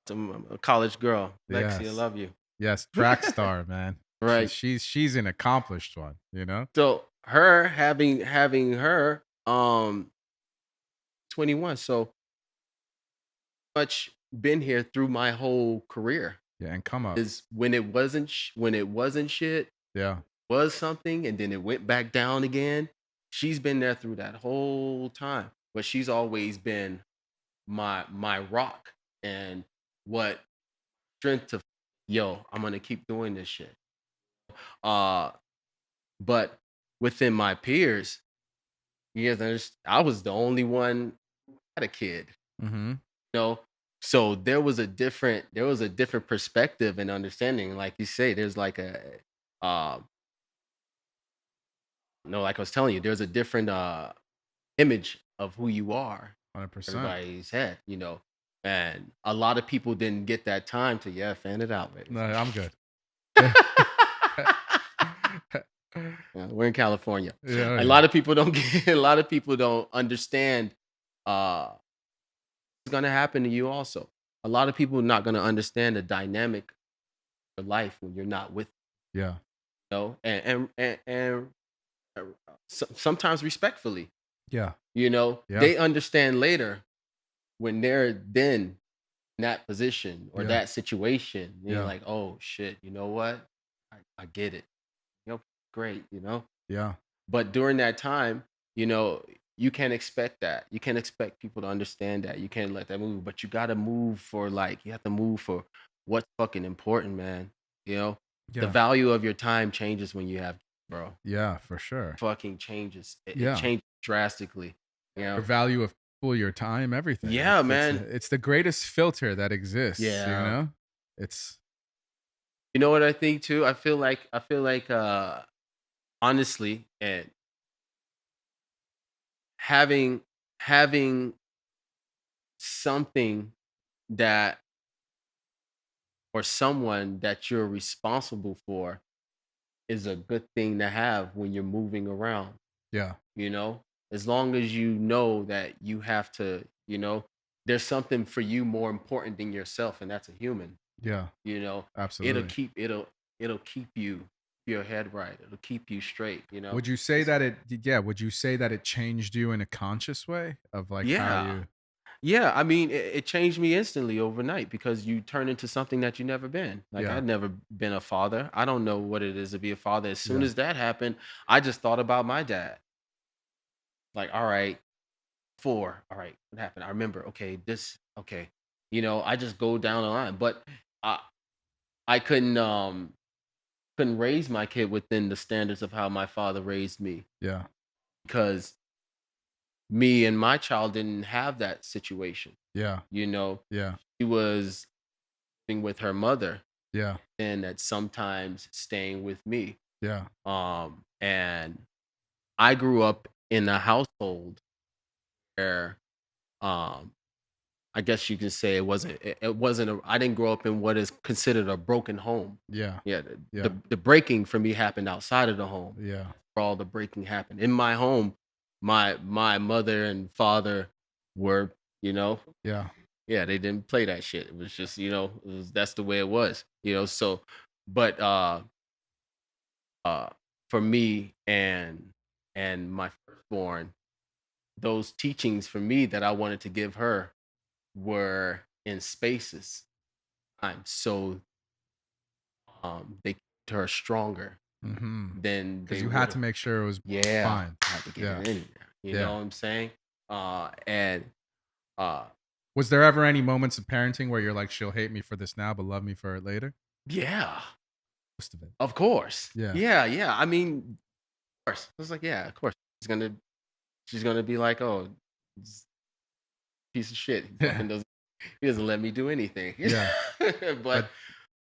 Speaker 2: It's a college girl. Lexi, I
Speaker 1: Yes.
Speaker 2: love you.
Speaker 1: Yes. Track star, man.
Speaker 2: Right.
Speaker 1: She's an accomplished one, you know?
Speaker 2: So her having her 21. So much been here through my whole career.
Speaker 1: Yeah. And come up.
Speaker 2: Is when it wasn't shit,
Speaker 1: Yeah.
Speaker 2: was something, and then it went back down again. She's been there through that whole time, but she's always been my rock and what strength to yo, I'm gonna keep doing this shit. Uh, but within my peers, I was the only one had a kid,
Speaker 1: Mm-hmm.
Speaker 2: you know. So there was a different perspective and understanding. Like you say, there's like a uh no, like I was telling you, there's a different image of who you are
Speaker 1: 100%.
Speaker 2: everybody's head, you know. And a lot of people didn't get that time to fan it out,
Speaker 1: No,
Speaker 2: ladies.
Speaker 1: I'm good.
Speaker 2: Yeah, we're in California.
Speaker 1: Yeah.
Speaker 2: A
Speaker 1: Yeah.
Speaker 2: lot of people don't get a lot of people don't understand what's gonna happen to you also. A lot of people are not gonna understand the dynamic of life when you're not with
Speaker 1: Yeah.
Speaker 2: you know and sometimes respectfully,
Speaker 1: Yeah.
Speaker 2: you know,
Speaker 1: Yeah.
Speaker 2: they understand later when they're then in that position or
Speaker 1: Yeah.
Speaker 2: that situation. And you're
Speaker 1: Yeah.
Speaker 2: like, oh shit, you know what? I get it. You know, great, you know.
Speaker 1: Yeah.
Speaker 2: But during that time, you know, you can't expect that. You can't expect people to understand that. You can't let that move. But you gotta move for you have to move for what's fucking important, man. You know, the
Speaker 1: Yeah.
Speaker 2: value of your time changes when you have, bro.
Speaker 1: Yeah, for sure.
Speaker 2: Fucking changes. It
Speaker 1: Yeah.
Speaker 2: changes drastically. You
Speaker 1: Your
Speaker 2: know.
Speaker 1: value of people, your time, everything.
Speaker 2: Yeah,
Speaker 1: It's
Speaker 2: man.
Speaker 1: it's the greatest filter that exists, you
Speaker 2: Yeah.
Speaker 1: know? It's
Speaker 2: You know what I think too? I feel like honestly, and having something that or someone that you're responsible for is a good thing to have when you're moving around,
Speaker 1: yeah.
Speaker 2: you know? As long as you know that you have to, there's something for you more important than yourself, and that's a human,
Speaker 1: Yeah.
Speaker 2: you know. It'll
Speaker 1: Absolutely.
Speaker 2: keep it'll keep your head right. It'll keep you straight, you know.
Speaker 1: Would you say
Speaker 2: It's
Speaker 1: that would you say that it changed you in a conscious way of like how
Speaker 2: yeah.
Speaker 1: you
Speaker 2: Yeah, I mean, it changed me instantly overnight because you turn into something that you never been. Like
Speaker 1: Yeah.
Speaker 2: I'd never been a father. I don't know what it is to be a father. As soon
Speaker 1: Yeah.
Speaker 2: as that happened, I just thought about my dad. Like, all right, four. All right, what happened? I remember. Okay, this. Okay, I just go down the line. But I I couldn't raise my kid within the standards of how my father raised me
Speaker 1: Yeah.
Speaker 2: because me and my child didn't have that situation.
Speaker 1: Yeah.
Speaker 2: You know,
Speaker 1: Yeah.
Speaker 2: she was living with her mother
Speaker 1: Yeah.
Speaker 2: and that sometimes staying with me.
Speaker 1: Yeah.
Speaker 2: And I grew up in a household where, um, I guess you can say it wasn't I didn't grow up in what is considered a broken home.
Speaker 1: Yeah.
Speaker 2: Yeah,
Speaker 1: Yeah.
Speaker 2: the breaking for me happened outside of the home.
Speaker 1: Yeah.
Speaker 2: Where all the breaking happened in my home. My mother and father were, you know,
Speaker 1: Yeah.
Speaker 2: yeah, they didn't play that shit. It was just, that's the way it was, So, but uh, for me and my firstborn, those teachings for me that I wanted to give her were in spaces. So they kept her stronger
Speaker 1: Mhm.
Speaker 2: than
Speaker 1: Because
Speaker 2: they
Speaker 1: you had
Speaker 2: would
Speaker 1: to
Speaker 2: have.
Speaker 1: make sure it was
Speaker 2: Yeah,
Speaker 1: fine.
Speaker 2: I had to get her
Speaker 1: Yeah.
Speaker 2: in there. You know
Speaker 1: Yeah.
Speaker 2: what I'm saying? And uh,
Speaker 1: Was there ever any moments of parenting where you're like, she'll hate me for this now, but love me for it later?
Speaker 2: yeah,
Speaker 1: Most of it.
Speaker 2: of course.
Speaker 1: Yeah.
Speaker 2: Yeah, yeah. I mean, of course. I was like, yeah, of course. She's gonna be like, oh, this piece of shit. He doesn't let me do anything.
Speaker 1: Yeah.
Speaker 2: but
Speaker 1: But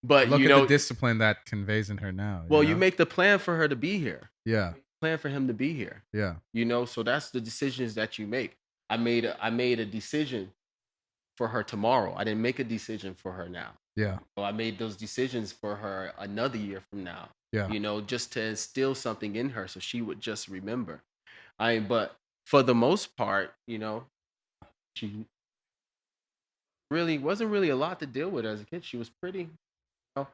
Speaker 2: but
Speaker 1: look at the discipline that conveys in her now, you
Speaker 2: well, you
Speaker 1: know?
Speaker 2: make the plan for her to be here.
Speaker 1: Yeah.
Speaker 2: Plan for him to be here.
Speaker 1: Yeah.
Speaker 2: So that's the decisions that you make. I made a decision for her tomorrow. I didn't make a decision for her now.
Speaker 1: Yeah.
Speaker 2: So I made those decisions for her another year from now.
Speaker 1: Yeah.
Speaker 2: just to instill something in her so she would just remember. But for the most part, she really wasn't really a lot to deal with as a kid. She was know,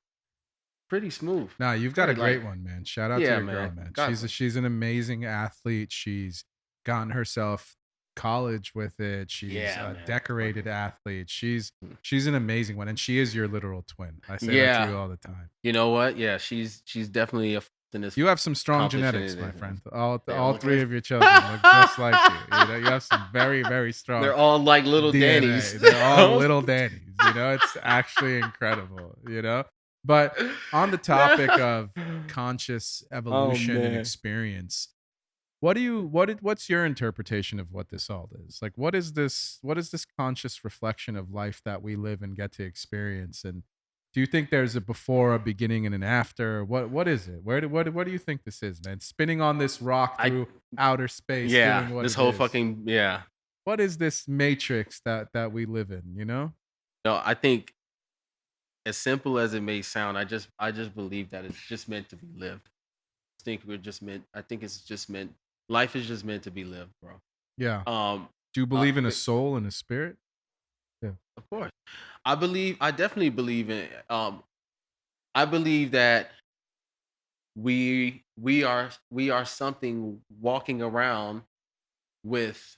Speaker 2: pretty smooth,
Speaker 1: Nah, you've got a
Speaker 2: very
Speaker 1: great
Speaker 2: light.
Speaker 1: one, man. Shout out to
Speaker 2: Yeah,
Speaker 1: your girl,
Speaker 2: man.
Speaker 1: man.
Speaker 2: God bless.
Speaker 1: She's an amazing athlete. She's gotten herself college with it.
Speaker 2: You.
Speaker 1: She's
Speaker 2: Yeah,
Speaker 1: a
Speaker 2: man.
Speaker 1: decorated athlete.
Speaker 2: Mm.
Speaker 1: She's an amazing one, and she is your literal twin. I say that to
Speaker 2: Yeah.
Speaker 1: you all the time.
Speaker 2: You know what? Yeah, she's definitely a in this
Speaker 1: You have some strong
Speaker 2: accomplishing
Speaker 1: genetics, my
Speaker 2: anything.
Speaker 1: friend.
Speaker 2: They're
Speaker 1: All
Speaker 2: all
Speaker 1: three
Speaker 2: good.
Speaker 1: of your children look just like you. You know, you have some very, very strong
Speaker 2: They're all like little
Speaker 1: DNA.
Speaker 2: Dannies.
Speaker 1: They're all little Dannies. You know, it's actually incredible. You know, but on the topic of conscious
Speaker 2: Oh
Speaker 1: evolution and
Speaker 2: man.
Speaker 1: experience, what's your interpretation of what this all is? Like, what is this conscious reflection of life that we live and get to experience? And do you think there's a before, a beginning, and an after? What is it? What do you think this is, man? Spinning on this rock
Speaker 2: I
Speaker 1: through outer space,
Speaker 2: Yeah,
Speaker 1: doing what
Speaker 2: this
Speaker 1: it
Speaker 2: whole
Speaker 1: is.
Speaker 2: fucking yeah.
Speaker 1: What is this matrix that we live in, you know?
Speaker 2: No, I think as simple as it may sound, I just believe that it's just meant to be lived. I think it's just meant life is just meant to be lived, bro.
Speaker 1: Yeah.
Speaker 2: Um
Speaker 1: Do you believe in a
Speaker 2: but
Speaker 1: soul and a spirit? Yeah.
Speaker 2: of course. I definitely believe in I believe that we are something walking around with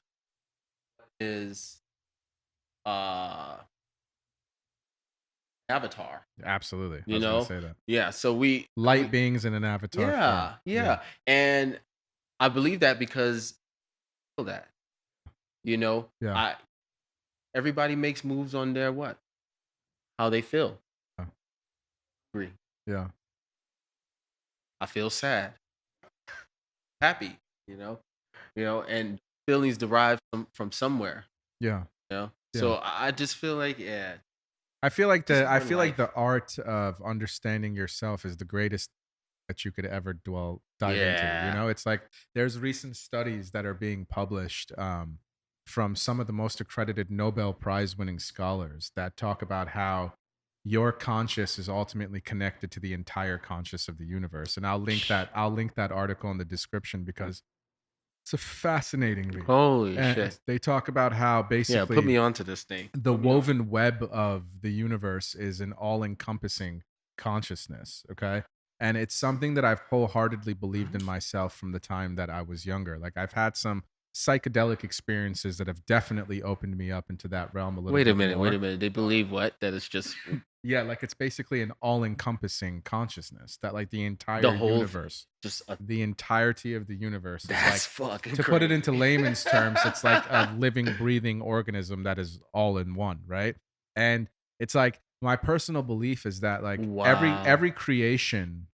Speaker 2: is uh avatar,
Speaker 1: Absolutely. I
Speaker 2: you
Speaker 1: was gonna
Speaker 2: know?
Speaker 1: say that.
Speaker 2: Yeah, so we
Speaker 1: Light beings in an avatar form.
Speaker 2: yeah,
Speaker 1: Yeah.
Speaker 2: yeah. And I believe that because of that, you know,
Speaker 1: Yeah.
Speaker 2: I everybody makes moves on their what? How they feel.
Speaker 1: Yeah.
Speaker 2: Agree.
Speaker 1: Yeah.
Speaker 2: I feel sad, happy, and feelings derive from somewhere,
Speaker 1: Yeah. Yeah.
Speaker 2: So I just feel like yeah, just
Speaker 1: I
Speaker 2: more
Speaker 1: feel like
Speaker 2: life.
Speaker 1: the art of understanding yourself is the greatest that you could ever dive into. You
Speaker 2: Yeah.
Speaker 1: know, it's like there's recent studies that are being published from some of the most accredited Nobel Prize winning scholars that talk about how your conscious is ultimately connected to the entire conscious of the universe. And I'll link that article in the description because it's a fascinating read.
Speaker 2: Holy
Speaker 1: And
Speaker 2: shit.
Speaker 1: they talk about how
Speaker 2: Yeah, put
Speaker 1: basically
Speaker 2: me onto this thing.
Speaker 1: the
Speaker 2: Put me on.
Speaker 1: woven web of the universe is an all-encompassing consciousness, okay? And it's something that I've wholeheartedly believed in myself from the time that I was younger. Like I've had some psychedelic experiences that have definitely opened me up into that realm a little
Speaker 2: Wait a
Speaker 1: bit
Speaker 2: minute, wait
Speaker 1: more.
Speaker 2: a minute. They believe what? That it's just
Speaker 1: Yeah, like it's basically an all-encompassing consciousness that like the
Speaker 2: the
Speaker 1: entire
Speaker 2: whole thing.
Speaker 1: universe,
Speaker 2: Just
Speaker 1: the entirety of the universe is like,
Speaker 2: that's fucking
Speaker 1: to put it
Speaker 2: crazy.
Speaker 1: into layman's terms, it's like a living, breathing organism that is all in one, right? And it's like my personal belief is that like
Speaker 2: Wow.
Speaker 1: every creation,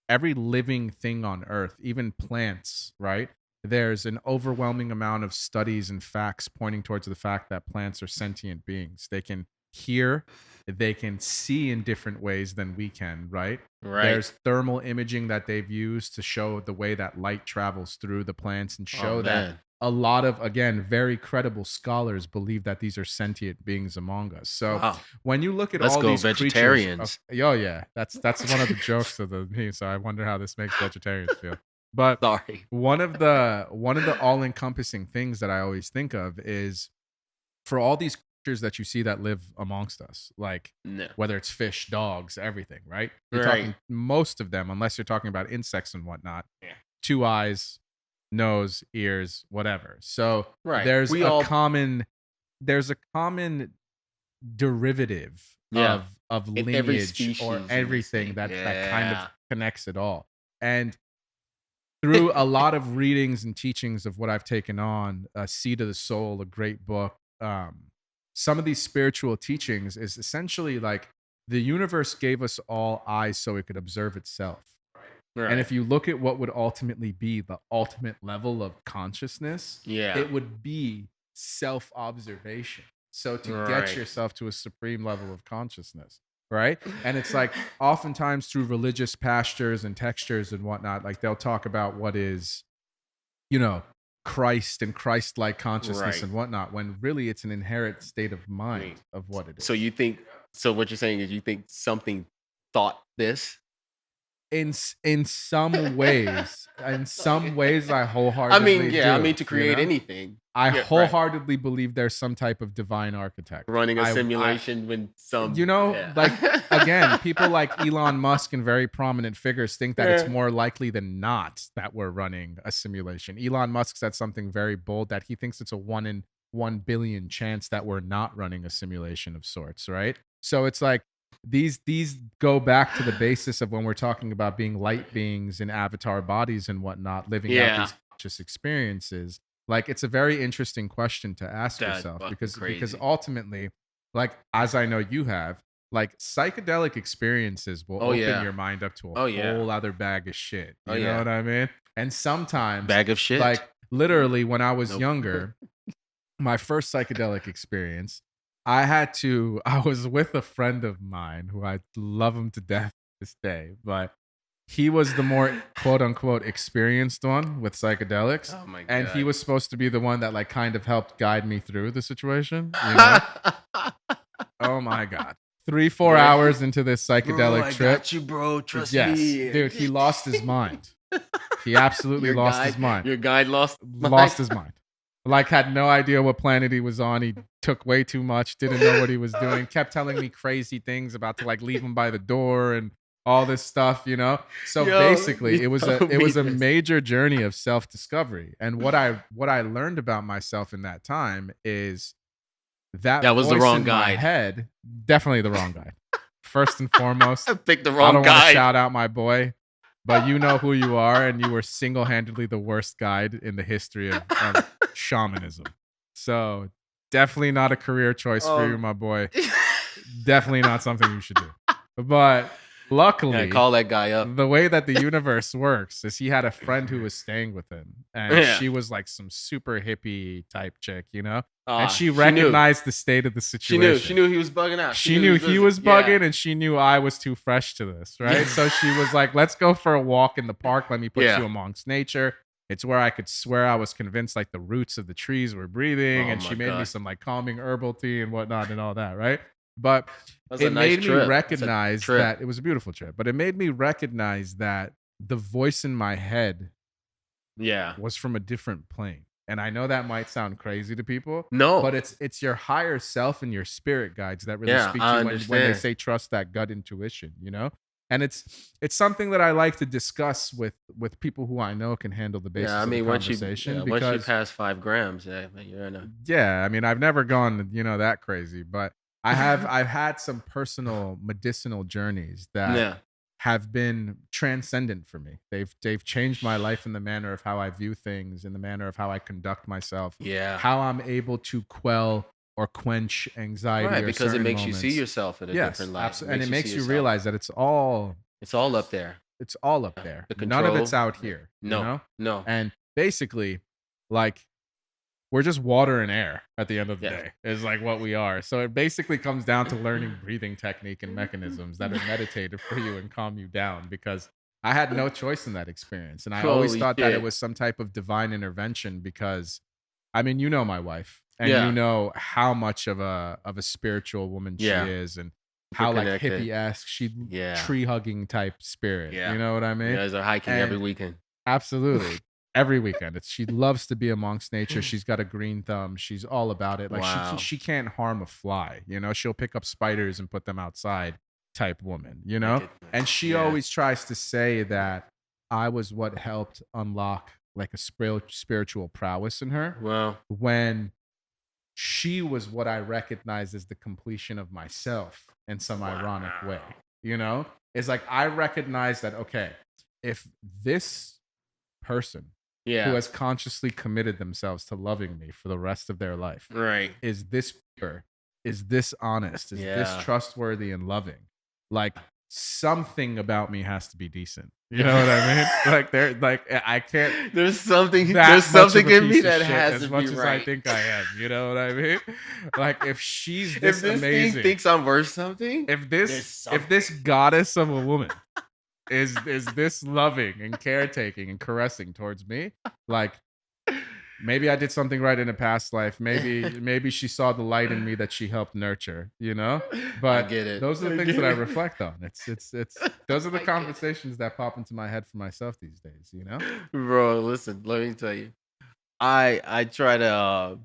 Speaker 1: every living thing on earth, even plants, right? There's an overwhelming amount of studies and facts pointing towards the fact that plants are sentient beings. They can hear, they can see in different ways than we can, right?
Speaker 2: Right.
Speaker 1: There's thermal imaging that they've used to show the way that light travels through the plants and
Speaker 2: Oh
Speaker 1: show that
Speaker 2: man.
Speaker 1: a lot of, again, very credible scholars believe that these are sentient beings among us. So
Speaker 2: Wow.
Speaker 1: when you look at
Speaker 2: Let's
Speaker 1: all
Speaker 2: go
Speaker 1: these creatures,
Speaker 2: vegetarians.
Speaker 1: oh yeah, that's one of the jokes of the meme. So I wonder how this makes vegetarians feel. But
Speaker 2: Sorry.
Speaker 1: one of the all-encompassing things that I always think of is for all these creatures that you see that live amongst us, like
Speaker 2: No.
Speaker 1: whether it's fish, dogs, everything, right? You're
Speaker 2: Right.
Speaker 1: talking most of them, unless you're talking about insects and whatnot,
Speaker 2: Yeah.
Speaker 1: two eyes, nose, ears, whatever. So
Speaker 2: Right. We all
Speaker 1: there's a common derivative
Speaker 2: yeah.
Speaker 1: of
Speaker 2: In every
Speaker 1: lineage or
Speaker 2: species in this
Speaker 1: everything
Speaker 2: thing.
Speaker 1: that kind of
Speaker 2: Yeah.
Speaker 1: connects it all. And through a lot of readings and teachings of what I've taken on, Seed of the Soul, a great book, some of these spiritual teachings is essentially like the universe gave us all eyes so it could observe itself. And
Speaker 2: Right.
Speaker 1: if you look at what would ultimately be the ultimate level of consciousness,
Speaker 2: Yeah.
Speaker 1: it would be self observation. So to get
Speaker 2: Right.
Speaker 1: yourself to a supreme level of consciousness, right? And it's like oftentimes through religious pastures and textures and whatnot, like they'll talk about what is, you know, Christ and Christ like consciousness
Speaker 2: Right.
Speaker 1: and whatnot, when really it's an inherent state of mind
Speaker 2: Right.
Speaker 1: of what it is.
Speaker 2: So you think so what you're saying is you think something thought this?
Speaker 1: in some ways, I
Speaker 2: I mean,
Speaker 1: wholeheartedly
Speaker 2: yeah, I
Speaker 1: do,
Speaker 2: mean to
Speaker 1: you
Speaker 2: create
Speaker 1: know?
Speaker 2: anything.
Speaker 1: I
Speaker 2: Yeah, right.
Speaker 1: wholeheartedly believe there's some type of divine architect.
Speaker 2: Running a
Speaker 1: I
Speaker 2: simulation when
Speaker 1: you
Speaker 2: some
Speaker 1: know,
Speaker 2: yeah.
Speaker 1: like again, people like Elon Musk and very prominent figures think that it's
Speaker 2: Yeah.
Speaker 1: more likely than not that we're running a simulation. Elon Musk said something very bold that he thinks it's a 1 in 1 billion chance that we're not running a simulation of sorts, right? So it's like these go back to the basis of when we're talking about being light beings in avatar bodies and whatnot, living out
Speaker 2: Yeah.
Speaker 1: these conscious experiences. Like it's a very interesting question to ask
Speaker 2: That's
Speaker 1: yourself
Speaker 2: fucking
Speaker 1: because
Speaker 2: crazy.
Speaker 1: ultimately, like as I know you have, like psychedelic experiences will
Speaker 2: Oh,
Speaker 1: open
Speaker 2: yeah.
Speaker 1: your mind up to a
Speaker 2: Oh, yeah.
Speaker 1: whole other bag of shit.
Speaker 2: Oh,
Speaker 1: You know
Speaker 2: yeah.
Speaker 1: what I mean? And sometimes,
Speaker 2: Bag of shit?
Speaker 1: like literally when I was
Speaker 2: Nope.
Speaker 1: younger, my first psychedelic experience, I was with a friend of mine who I love him to death to this day, but he was the more quote unquote experienced one with psychedelics.
Speaker 2: Oh my
Speaker 1: And he
Speaker 2: god.
Speaker 1: was supposed to be the one that like kind of helped guide me through the situation, you know? Oh my God. 3-4
Speaker 2: Bro,
Speaker 1: hours into this
Speaker 2: bro,
Speaker 1: psychedelic
Speaker 2: I
Speaker 1: trip.
Speaker 2: got you, bro. Trust
Speaker 1: Yes,
Speaker 2: me.
Speaker 1: dude, he lost his mind. He absolutely lost his mind.
Speaker 2: Your guide lost
Speaker 1: Lost his mind. Like had no idea what planet he was on. He took way too much, didn't know what he was doing, kept telling me crazy things about to like leave him by the door and all this stuff, you know? So
Speaker 2: Yo,
Speaker 1: basically,
Speaker 2: you
Speaker 1: it was
Speaker 2: told me
Speaker 1: a
Speaker 2: this.
Speaker 1: major journey of self-discovery. And what I learned about myself in that time is that
Speaker 2: That was the
Speaker 1: voice
Speaker 2: wrong
Speaker 1: in my
Speaker 2: guide.
Speaker 1: head, definitely the wrong guy. First and foremost,
Speaker 2: I picked the
Speaker 1: I
Speaker 2: wrong
Speaker 1: don't want to
Speaker 2: guide.
Speaker 1: shout out my boy, but you know who you are, and you were single-handedly the worst guide in the history of shamanism. So definitely not a career choice for you, my boy. Definitely not something you should do. But
Speaker 2: Yeah,
Speaker 1: luckily,
Speaker 2: call that guy up.
Speaker 1: the way that the universe works is he had a friend who was staying with him, and
Speaker 2: Yeah.
Speaker 1: she was like some super hippie type chick, you know?
Speaker 2: Ah,
Speaker 1: And she
Speaker 2: she knew.
Speaker 1: recognized the state of the situation.
Speaker 2: She knew he was bugging out.
Speaker 1: She knew he was
Speaker 2: losing. Yeah.
Speaker 1: bugging, and she knew I was too fresh to this, right?
Speaker 2: Yeah.
Speaker 1: So she was like, "Let's go for a walk in the park. Let me put
Speaker 2: Yeah.
Speaker 1: you amongst nature." It's where I could swear I was convinced like the roots of the trees were breathing,
Speaker 2: Oh
Speaker 1: and she
Speaker 2: my
Speaker 1: made me
Speaker 2: God.
Speaker 1: some like calming herbal tea and whatnot and all that, right? But
Speaker 2: That's
Speaker 1: it
Speaker 2: a nice
Speaker 1: made me
Speaker 2: trip. That's a
Speaker 1: recognize
Speaker 2: trip.
Speaker 1: that it was a beautiful trip, but it made me recognize that the voice in my head
Speaker 2: Yeah.
Speaker 1: was from a different plane. And I know that might sound crazy to people,
Speaker 2: No.
Speaker 1: but it's your higher self and your spirit guides that really
Speaker 2: Yeah,
Speaker 1: speak to
Speaker 2: I
Speaker 1: you when they
Speaker 2: understand.
Speaker 1: say trust that gut intuition, you know? And it's something that I like to discuss with people who I know can handle the basis
Speaker 2: Yeah, I
Speaker 1: of the
Speaker 2: mean,
Speaker 1: conversation
Speaker 2: once you
Speaker 1: because
Speaker 2: pass 5 grams, yeah, you're in a
Speaker 1: yeah, I mean, I've never gone, you know, that crazy, but I've had some personal medicinal journeys that
Speaker 2: yeah.
Speaker 1: have been transcendent for me. They've changed my life in the manner of how I view things, in the manner of how I conduct myself,
Speaker 2: Yeah.
Speaker 1: how I'm able to quell or quench anxiety
Speaker 2: Right,
Speaker 1: or
Speaker 2: because it
Speaker 1: certain
Speaker 2: makes you see
Speaker 1: moments.
Speaker 2: yourself in a
Speaker 1: Yes,
Speaker 2: different light.
Speaker 1: absolutely, and it
Speaker 2: you
Speaker 1: makes
Speaker 2: see
Speaker 1: you
Speaker 2: yourself.
Speaker 1: realize that
Speaker 2: It's all up there.
Speaker 1: up there.
Speaker 2: The
Speaker 1: None of it's
Speaker 2: control.
Speaker 1: out here, you
Speaker 2: No.
Speaker 1: know?
Speaker 2: No.
Speaker 1: And basically, like we're just water and air at the end of the
Speaker 2: Yeah.
Speaker 1: day is like what we are. So it basically comes down to learning breathing technique and mechanisms that are meditative for you and calm you down because I had no choice in that experience. And I always
Speaker 2: Holy
Speaker 1: thought that it
Speaker 2: shit.
Speaker 1: was some type of divine intervention because I mean, you know my wife and
Speaker 2: Yeah.
Speaker 1: you know how much of a spiritual woman
Speaker 2: Yeah.
Speaker 1: she is and
Speaker 2: Super
Speaker 1: how like
Speaker 2: connected.
Speaker 1: hippie-esque she
Speaker 2: Yeah.
Speaker 1: tree hugging type spirit.
Speaker 2: Yeah.
Speaker 1: You know what I
Speaker 2: You
Speaker 1: mean?
Speaker 2: guys are hiking
Speaker 1: And
Speaker 2: every weekend.
Speaker 1: absolutely. Every weekend. She loves to be amongst nature. She's got a green thumb. She's all about it. Like
Speaker 2: Wow.
Speaker 1: she can't harm a fly, you know? She'll pick up spiders and put them outside type woman, you know? And she
Speaker 2: Yeah.
Speaker 1: always tries to say that I was what helped unlock like a spiritual prowess in her
Speaker 2: Well,
Speaker 1: when she was what I recognized as the completion of myself in some ironic way, you know? It's like I recognize that, okay, if this person
Speaker 2: yeah.
Speaker 1: who has consciously committed themselves to loving me for the rest of their life
Speaker 2: Right.
Speaker 1: is this pure, is this honest, is this
Speaker 2: Yeah.
Speaker 1: trustworthy and loving, like something about me has to be decent, you know what I mean? Like there, like I can't
Speaker 2: There's something
Speaker 1: that
Speaker 2: there's
Speaker 1: much of
Speaker 2: something
Speaker 1: a
Speaker 2: in me
Speaker 1: piece of
Speaker 2: that
Speaker 1: shit
Speaker 2: has
Speaker 1: as
Speaker 2: to
Speaker 1: much
Speaker 2: be
Speaker 1: as
Speaker 2: right.
Speaker 1: I think I am, you know what I mean? Like if she's
Speaker 2: If
Speaker 1: this
Speaker 2: this
Speaker 1: amazing,
Speaker 2: thing thinks I'm worth something,
Speaker 1: if
Speaker 2: there's
Speaker 1: this goddess of a woman is this loving and caretaking and caressing towards me, like maybe I did something right in a past life. Maybe she saw the light in me that she helped nurture, you know?
Speaker 2: I
Speaker 1: But
Speaker 2: get it.
Speaker 1: those are the
Speaker 2: I
Speaker 1: things that
Speaker 2: get
Speaker 1: I
Speaker 2: it.
Speaker 1: reflect on. It's those are the
Speaker 2: I get it.
Speaker 1: conversations that pop into my head for myself these days, you know?
Speaker 2: Bro, listen, let me tell you. I try to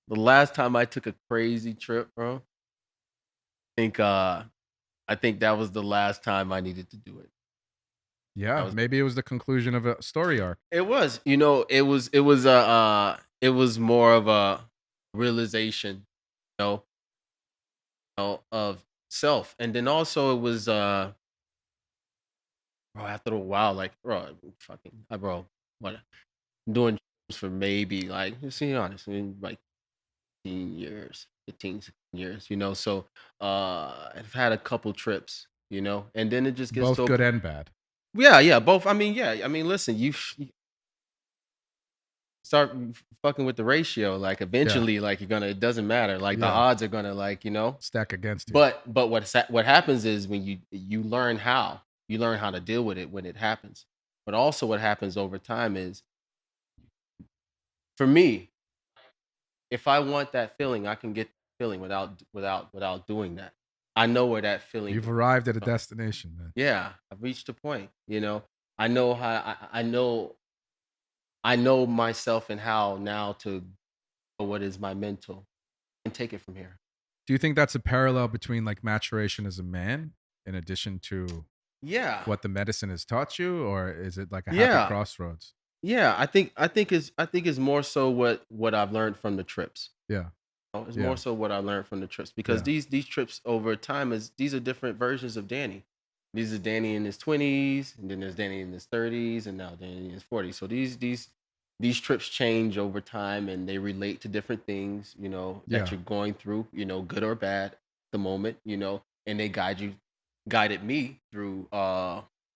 Speaker 2: the last time I took a crazy trip, bro, think I think that was the last time I needed to do it. That
Speaker 1: Yeah,
Speaker 2: was
Speaker 1: maybe it was the conclusion of a story arc.
Speaker 2: it was, it was more of a realization, know, of self. And then also it was bro, after a while, like bro, bro, what doing for maybe like just being honest, I mean, like 15 years, 15, 16 years, so I've had a couple trips, and then it just gets
Speaker 1: Both
Speaker 2: to a
Speaker 1: good and bad.
Speaker 2: yeah, yeah, both. I mean, yeah, I mean, listen, you start fucking with the ratio, like
Speaker 1: Yeah.
Speaker 2: eventually, like it doesn't matter, like the
Speaker 1: Yeah.
Speaker 2: odds are gonna
Speaker 1: Stack against you.
Speaker 2: but what happens is when you learn how to deal with it when it happens. But also what happens over time is for me, if I want that feeling, I can get that feeling without doing that. I know where that feeling
Speaker 1: You've
Speaker 2: can
Speaker 1: arrived at a
Speaker 2: come.
Speaker 1: destination, man.
Speaker 2: Yeah, I've reached a point. I know how I know myself and how now to know what is my mental and take it from here.
Speaker 1: Do you think that's a parallel between like maturation as a man in addition to
Speaker 2: Yeah.
Speaker 1: what the medicine has taught you, or is it like a happy
Speaker 2: Yeah.
Speaker 1: crossroads?
Speaker 2: Yeah, I think it's more so what I've learned from the trips.
Speaker 1: Yeah.
Speaker 2: It's more
Speaker 1: Yeah.
Speaker 2: so what I learned from the trips because
Speaker 1: Yeah.
Speaker 2: these trips over time is these are different versions of Danny. These are Danny in his 20s, and then there's Danny in his 30s, and now Danny in his 40s. So these trips change over time, and they relate to different things, that
Speaker 1: Yeah.
Speaker 2: you're going through, good or bad at the moment, and they guided me through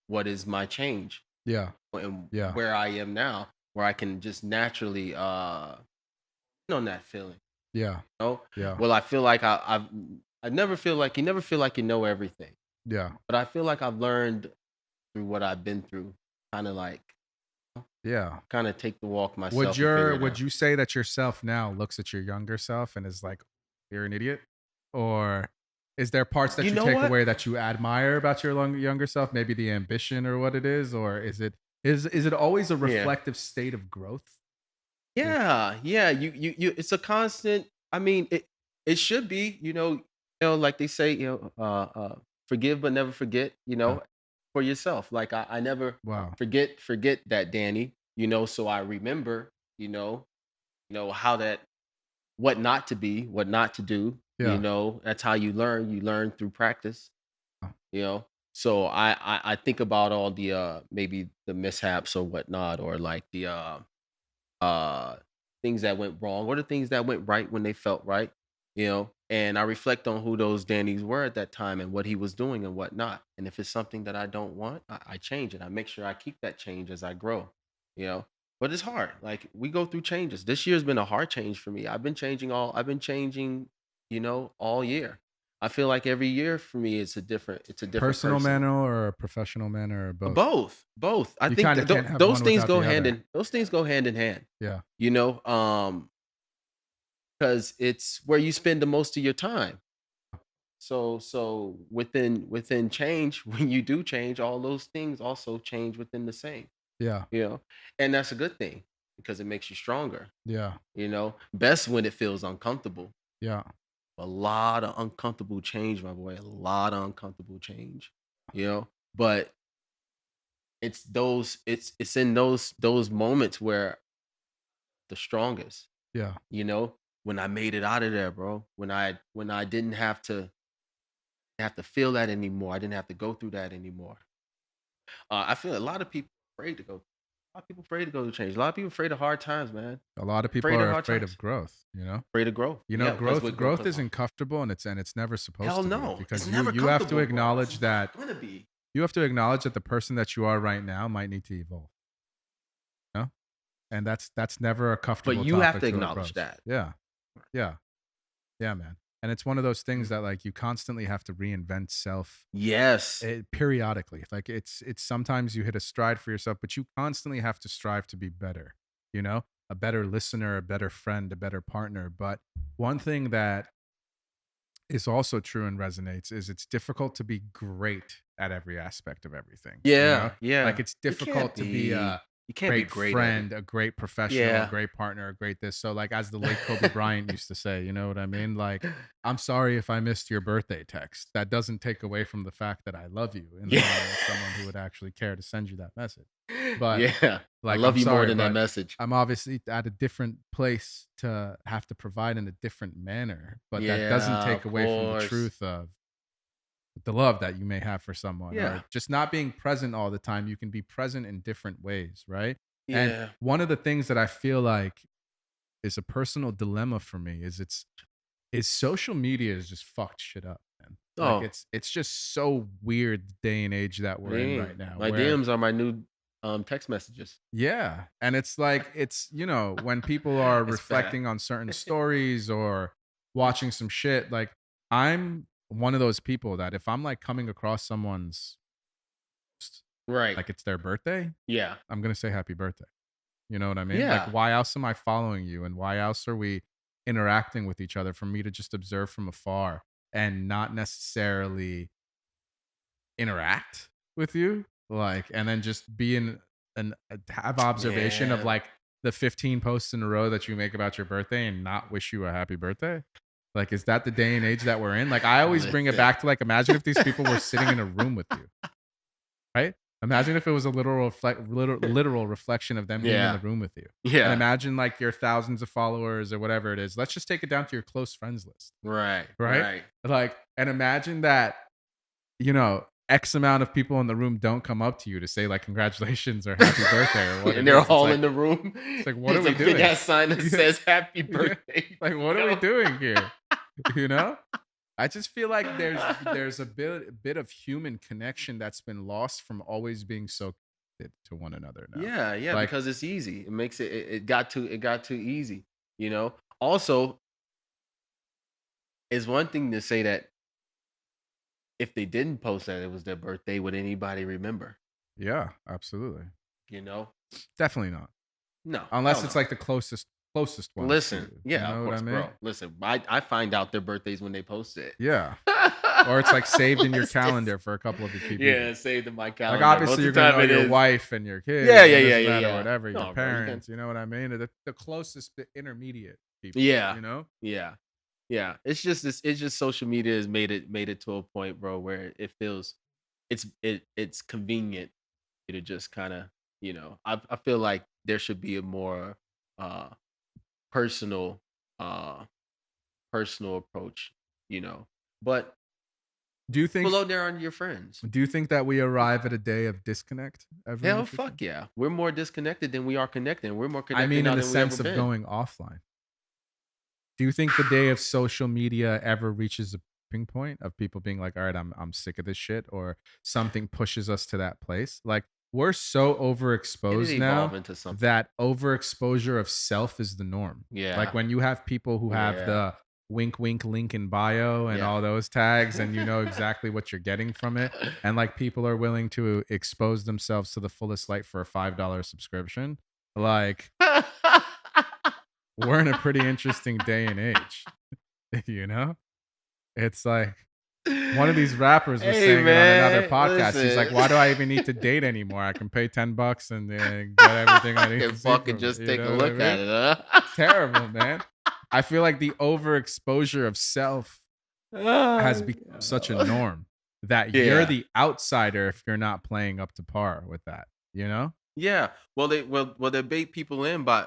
Speaker 2: what is my change
Speaker 1: Yeah.
Speaker 2: and
Speaker 1: Yeah.
Speaker 2: where I am now, where I can just naturally on that feeling.
Speaker 1: Yeah.
Speaker 2: know?
Speaker 1: Yeah.
Speaker 2: Well, I feel like I never feel like you never feel like you know everything.
Speaker 1: Yeah.
Speaker 2: But I feel like I've learned through what I've been through, kind of like
Speaker 1: Yeah.
Speaker 2: kind of take the walk
Speaker 1: Would
Speaker 2: myself and figure
Speaker 1: your
Speaker 2: it
Speaker 1: would
Speaker 2: out.
Speaker 1: you say that yourself now looks at your younger self and is like, you're an idiot? Or is there parts
Speaker 2: You
Speaker 1: that you
Speaker 2: know
Speaker 1: take
Speaker 2: what?
Speaker 1: away that you admire about your younger self? Maybe the ambition or what it is, or is it always a
Speaker 2: Yeah.
Speaker 1: reflective state of growth? Yeah.
Speaker 2: Yeah, yeah. You. It's a constant. I mean, it should be. Like they say. Forgive but never forget.
Speaker 1: Yeah.
Speaker 2: For yourself. Like I never
Speaker 1: Wow.
Speaker 2: forget that Danny. So I remember. How that what not to be, what not to do.
Speaker 1: Yeah.
Speaker 2: That's how you learn. You learn through practice.
Speaker 1: Uh,
Speaker 2: You know. So I think about all the maybe the mishaps or whatnot, or like the uh things that went wrong or the things that went right when they felt right, and I reflect on who those Dannies were at that time and what he was doing and whatnot. And if it's something that I don't want, I change it. I make sure I keep that change as I grow, you know. But it's hard. Like we go through changes. This year's been a hard change for me. I've been changing, all year. I feel like every year for me it's a different
Speaker 1: Personal
Speaker 2: person.
Speaker 1: manner or a professional manner or both?
Speaker 2: Both. I
Speaker 1: You
Speaker 2: think
Speaker 1: kind of can't have
Speaker 2: those
Speaker 1: one
Speaker 2: things
Speaker 1: without
Speaker 2: go
Speaker 1: the other.
Speaker 2: those things go hand in hand.
Speaker 1: Yeah.
Speaker 2: You know, because it's where you spend the most of your time. So within change, when you do change, all those things also change within the same.
Speaker 1: Yeah.
Speaker 2: You know, and that's a good thing because it makes you stronger.
Speaker 1: Yeah.
Speaker 2: Best when it feels uncomfortable.
Speaker 1: Yeah.
Speaker 2: A lot of uncomfortable change, my boy. A lot of uncomfortable change. But it's in those moments where the strongest.
Speaker 1: Yeah.
Speaker 2: When I made it out of there, bro. When I didn't have to feel that anymore. I didn't have to go through that anymore. I feel a lot of people afraid to go. A lot of people afraid to go through change. A lot of people afraid of hard times, man.
Speaker 1: A lot of people
Speaker 2: Afraid of
Speaker 1: are
Speaker 2: hard
Speaker 1: afraid of
Speaker 2: times.
Speaker 1: growth, you know?
Speaker 2: Afraid of growth.
Speaker 1: You know,
Speaker 2: Yeah, because
Speaker 1: growth
Speaker 2: with growth
Speaker 1: growth
Speaker 2: comes
Speaker 1: isn't comfortable and it's never supposed
Speaker 2: hell
Speaker 1: to be
Speaker 2: no. It's
Speaker 1: because
Speaker 2: never
Speaker 1: you have to
Speaker 2: comfortable, bro.
Speaker 1: acknowledge
Speaker 2: It's
Speaker 1: that
Speaker 2: not gonna be.
Speaker 1: you have to acknowledge that the person that you are right now might need to evolve, you know? And that's never a
Speaker 2: But
Speaker 1: comfortable
Speaker 2: you have
Speaker 1: topic
Speaker 2: to
Speaker 1: to
Speaker 2: acknowledge
Speaker 1: approach.
Speaker 2: that.
Speaker 1: Yeah. Yeah. Yeah, man. And it's one of those things that like you constantly have to reinvent self
Speaker 2: Yes.
Speaker 1: periodically. Like it's sometimes you hit a stride for yourself, but you constantly have to strive to be better, you know, a better listener, a better friend, a better partner. But one thing that is also true and resonates is it's difficult to be great at every aspect of everything, you know?
Speaker 2: Yeah,
Speaker 1: Like
Speaker 2: yeah.
Speaker 1: it's difficult to be a
Speaker 2: You can't be
Speaker 1: great
Speaker 2: great at it.
Speaker 1: friend, a great professional, a
Speaker 2: Yeah.
Speaker 1: great partner, a great this. So like as the late Kobe Bryant used to say, you know what I mean? Like, I'm sorry if I missed your birthday text. That doesn't take away from the fact that I love you and that
Speaker 2: Yeah.
Speaker 1: I am someone who would actually care to send you that message. But
Speaker 2: Yeah. I
Speaker 1: like, I'm
Speaker 2: love you more
Speaker 1: sorry,
Speaker 2: than that
Speaker 1: but
Speaker 2: message.
Speaker 1: I'm obviously at a different place to have to provide in a different manner, but that doesn't
Speaker 2: Yeah,
Speaker 1: take
Speaker 2: of
Speaker 1: away from the
Speaker 2: course.
Speaker 1: truth of the love that you may have for someone
Speaker 2: Yeah.
Speaker 1: or just not being present all the time. You can be present in different ways, right? And
Speaker 2: Yeah.
Speaker 1: one of the things that I feel like is a personal dilemma for me is social media has just fucked shit up, man. Like
Speaker 2: Oh,
Speaker 1: it's just so weird the day and age that
Speaker 2: what do
Speaker 1: we're
Speaker 2: you
Speaker 1: in
Speaker 2: mean?
Speaker 1: right now
Speaker 2: My
Speaker 1: where
Speaker 2: DMs are my new text messages.
Speaker 1: yeah. And it's like, it's, you know, when people are
Speaker 2: It's bad.
Speaker 1: reflecting on certain stories or watching some shit, like I'm one of those people that if I'm like coming across someone's,
Speaker 2: Right.
Speaker 1: like it's their birthday,
Speaker 2: Yeah.
Speaker 1: I'm going to say happy birthday. You know what I mean? Like,
Speaker 2: Yeah.
Speaker 1: why else am I following you? And why else are we interacting with each other for me to just observe from afar and not necessarily interact with you, like, and then just be in and have observation of
Speaker 2: Yeah.
Speaker 1: like the 15 posts in a row that you make about your birthday and not wish you a happy birthday. Like, is that the day and age that we're in? Like, I always bring it
Speaker 2: Listen.
Speaker 1: back to like, imagine if these people were sitting in a room with you, right? Imagine if it was a literal reflection of them being in the
Speaker 2: Yeah.
Speaker 1: room with you. And
Speaker 2: Yeah.
Speaker 1: imagine like your thousands of followers or whatever it is. Let's just take it down to your close friends list,
Speaker 2: Right.
Speaker 1: right?
Speaker 2: Right.
Speaker 1: Like, and imagine that, you know, X amount of people in the room don't come up to you to say like congratulations or happy birthday or what
Speaker 2: And
Speaker 1: it
Speaker 2: they're
Speaker 1: is.
Speaker 2: all in the room.
Speaker 1: It's like, what are
Speaker 2: There's
Speaker 1: we
Speaker 2: a big
Speaker 1: doing?
Speaker 2: ass sign that
Speaker 1: Yeah,
Speaker 2: says happy
Speaker 1: yeah.
Speaker 2: birthday.
Speaker 1: Like, what are we doing here? You know? I just feel like there's a bit of human connection that's been lost from always being so connected to one another now.
Speaker 2: Yeah, yeah,
Speaker 1: Like,
Speaker 2: because it's easy. It makes it got too easy, you know? Also, it's one thing to say that if they didn't post that it was their birthday, would anybody remember?
Speaker 1: yeah, absolutely.
Speaker 2: You know?
Speaker 1: Definitely not.
Speaker 2: No,
Speaker 1: Unless
Speaker 2: hell
Speaker 1: it's
Speaker 2: no.
Speaker 1: like the closest ones to
Speaker 2: Listen,
Speaker 1: you. You
Speaker 2: yeah, of
Speaker 1: know what I
Speaker 2: course, bro.
Speaker 1: mean?
Speaker 2: Listen, I find out their birthdays when they post it.
Speaker 1: Yeah. Or it's like saved in your
Speaker 2: It's just
Speaker 1: calendar for a couple of the key people.
Speaker 2: yeah, saved in my
Speaker 1: Like,
Speaker 2: calendar. Most
Speaker 1: obviously,
Speaker 2: of
Speaker 1: you're
Speaker 2: the
Speaker 1: gonna
Speaker 2: time
Speaker 1: know
Speaker 2: it
Speaker 1: your
Speaker 2: is.
Speaker 1: wife and your
Speaker 2: Yeah,
Speaker 1: kids
Speaker 2: yeah,
Speaker 1: and
Speaker 2: yeah,
Speaker 1: this,
Speaker 2: yeah,
Speaker 1: that, or
Speaker 2: yeah.
Speaker 1: whatever, your
Speaker 2: No, bro, you can
Speaker 1: parents, you know what I mean? The closest, the intermediate people,
Speaker 2: yeah,
Speaker 1: you know?
Speaker 2: yeah, yeah. It's just this. It's just social media has made it to a point, bro, where it feels it's convenient to just kind of I feel like there should be a more uh personal uh personal approach, you know. But
Speaker 1: Do you think
Speaker 2: below there are your friends.
Speaker 1: do you think that we arrive at a day of disconnect ever in the
Speaker 2: Hell,
Speaker 1: future?
Speaker 2: fuck yeah. We're more disconnected than we are connected. We're more
Speaker 1: I
Speaker 2: connected
Speaker 1: mean, in
Speaker 2: now
Speaker 1: the
Speaker 2: than we ever
Speaker 1: sense of
Speaker 2: been.
Speaker 1: going offline. Do you think the day of social media ever reaches a tipping point of people being like, "All right, I'm sick of this shit," or something pushes us to that place? Like, we're so
Speaker 2: It'd
Speaker 1: overexposed
Speaker 2: evolve
Speaker 1: now
Speaker 2: into something.
Speaker 1: that overexposure of self is the norm. Like
Speaker 2: Yeah.
Speaker 1: when you have people who have
Speaker 2: Yeah.
Speaker 1: the wink wink link in bio and
Speaker 2: Yeah.
Speaker 1: all those tags and you know exactly what you're getting from it, and like people are willing to expose themselves to the fullest light for a $5 subscription, like we're in a pretty interesting day and age. You know, it's like one of these rappers was
Speaker 2: Hey
Speaker 1: saying it on another
Speaker 2: man,
Speaker 1: podcast. He's like,
Speaker 2: listen.
Speaker 1: "Why do I even need to date anymore? I can pay $10 and get everything I need to
Speaker 2: And
Speaker 1: see
Speaker 2: fucking
Speaker 1: from it."
Speaker 2: just
Speaker 1: You
Speaker 2: take a
Speaker 1: know what I
Speaker 2: look at
Speaker 1: mean?
Speaker 2: it, huh?
Speaker 1: It's terrible, man. I feel like the overexposure of self has become such a norm that you're
Speaker 2: Yeah.
Speaker 1: the outsider if you're not playing up to par with that. You know?
Speaker 2: Yeah. Well they bait people in by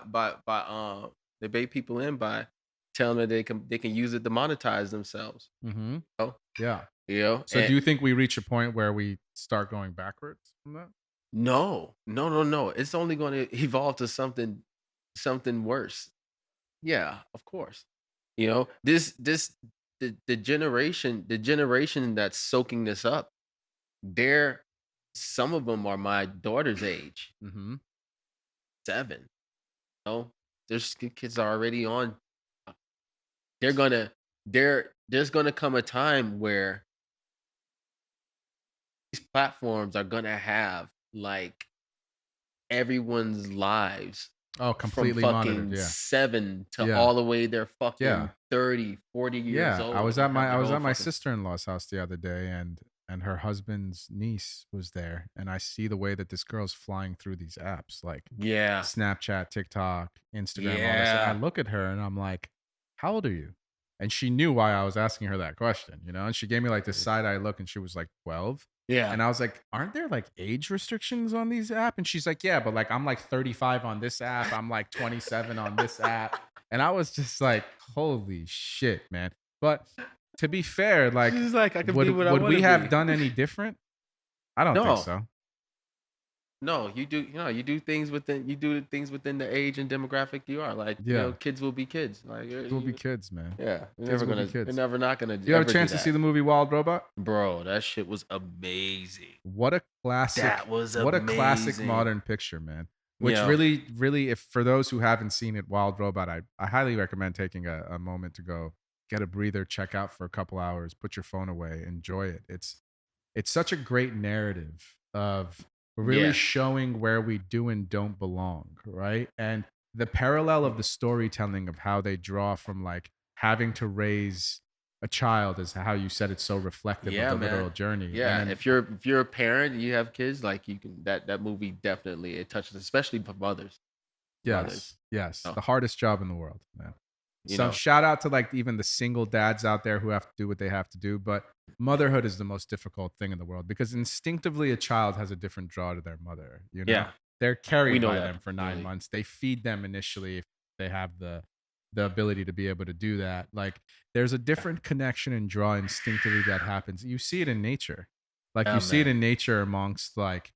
Speaker 2: they bait people in by telling them they can use it to monetize themselves.
Speaker 1: Mm-hmm.
Speaker 2: Oh,
Speaker 1: Yeah.
Speaker 2: you know?
Speaker 1: So,
Speaker 2: And
Speaker 1: do you think we reach a point where we start going backwards from that?
Speaker 2: no, no, no, no. It's only gonna evolve to something worse. Yeah, of course. You know, the generation that's soaking this up, they're some of them are my daughter's age,
Speaker 1: Mm-hmm.
Speaker 2: 7. You know, there's kids are already on. They're gonna they're there's gonna come a time where these platforms are gonna have, like, everyone's lives
Speaker 1: Oh,
Speaker 2: from
Speaker 1: completely monitored.
Speaker 2: fucking
Speaker 1: Yeah.
Speaker 2: 7 to
Speaker 1: Yeah.
Speaker 2: all the way they're fucking
Speaker 1: Yeah.
Speaker 2: 30, 40 years
Speaker 1: Yeah. I
Speaker 2: old,
Speaker 1: was
Speaker 2: and they
Speaker 1: at
Speaker 2: have
Speaker 1: my I
Speaker 2: their
Speaker 1: was
Speaker 2: own
Speaker 1: at my
Speaker 2: fucking
Speaker 1: sister-in-law's house the other day, and her husband's niece was there, and I see the way that this girl's flying through these apps like
Speaker 2: Yeah.
Speaker 1: Snapchat, TikTok, Instagram, all this. And I
Speaker 2: Yeah.
Speaker 1: look at her and I'm like, "How old are you?" And she knew why I was asking her that question, you know? And she gave me like this side-eye look and she was like 12.
Speaker 2: Yeah.
Speaker 1: And I was like, "Aren't there like age restrictions on these apps?" And she's like, "Yeah, but like I'm like 35 on this app, I'm like 27 on this app." And I was just like, "Holy shit, man." But to be fair, like
Speaker 2: She's like, "I can be what
Speaker 1: would
Speaker 2: I
Speaker 1: would
Speaker 2: wanna
Speaker 1: we have
Speaker 2: be."
Speaker 1: done any different? I don't think
Speaker 2: No.
Speaker 1: so.
Speaker 2: No, you do things within the age and demographic you are, like,
Speaker 1: Yeah.
Speaker 2: kids will be kids, like,
Speaker 1: Kids will be kids, man.
Speaker 2: yeah,
Speaker 1: Kids will be kids.
Speaker 2: they're never not gonna
Speaker 1: Do you have a
Speaker 2: ever do
Speaker 1: chance to see
Speaker 2: that.
Speaker 1: the movie Wild Robot?
Speaker 2: Bro, that shit was amazing.
Speaker 1: What a
Speaker 2: That
Speaker 1: classic,
Speaker 2: was
Speaker 1: what a classic
Speaker 2: amazing.
Speaker 1: modern picture, man. Which
Speaker 2: Yo,
Speaker 1: really, really, if for those who haven't seen it, Wild Robot, I highly recommend taking a moment to go get a breather, check out for a couple hours, put your phone away, enjoy it. It's such a great narrative of really
Speaker 2: yeah,
Speaker 1: showing where we do and don't belong, right? And the parallel of the storytelling of how they draw from like having to raise a child is how you said it's so reflective of
Speaker 2: yeah,
Speaker 1: the literal
Speaker 2: man.
Speaker 1: journey. And
Speaker 2: Yeah,
Speaker 1: then
Speaker 2: if you're a parent, you have kids, like, you can that movie definitely it touches, especially for mothers,
Speaker 1: yes, yes,
Speaker 2: oh,
Speaker 1: the hardest job in the world, man.
Speaker 2: you
Speaker 1: So
Speaker 2: know?
Speaker 1: shout out to like even the single dads out there who have to do what they have to do, but motherhood is the most difficult thing in the world because instinctively a child has a different draw to their mother, you know?
Speaker 2: Yeah,
Speaker 1: They're
Speaker 2: we
Speaker 1: carried
Speaker 2: know
Speaker 1: by
Speaker 2: that
Speaker 1: them for 9
Speaker 2: personally.
Speaker 1: months. They feed them initially if they have the ability to be able to do that. Like there's a different connection and draw instinctively that happens. You see it in nature. Like you
Speaker 2: Yeah,
Speaker 1: see it
Speaker 2: man.
Speaker 1: in nature amongst like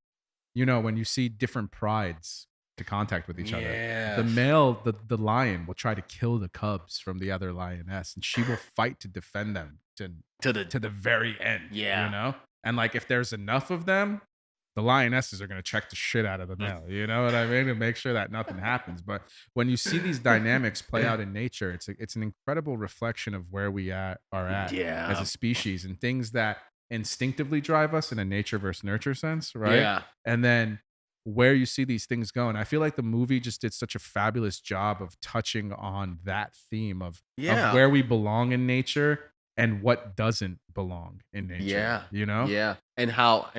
Speaker 1: when you see different prides to contact with each other, the
Speaker 2: Yes.
Speaker 1: male, the lion will try to kill the cubs from the other lioness, and she will fight to defend them
Speaker 2: To the
Speaker 1: to the very end,
Speaker 2: Yeah.
Speaker 1: And like if there's enough of them, the lionesses are gonna check the shit out of the male. You know what I mean? To make sure that nothing happens. But when you see these dynamics play out in nature, it's an incredible reflection of where are at as a
Speaker 2: Yeah.
Speaker 1: species and things that instinctively drive us in a nature versus nurture sense, right?
Speaker 2: Yeah.
Speaker 1: And then where you see these things go. And I feel like the movie just did such a fabulous job of touching on that theme of
Speaker 2: Yeah.
Speaker 1: where we belong in nature and what doesn't belong in nature,
Speaker 2: Yeah.
Speaker 1: you know?
Speaker 2: Yeah. And how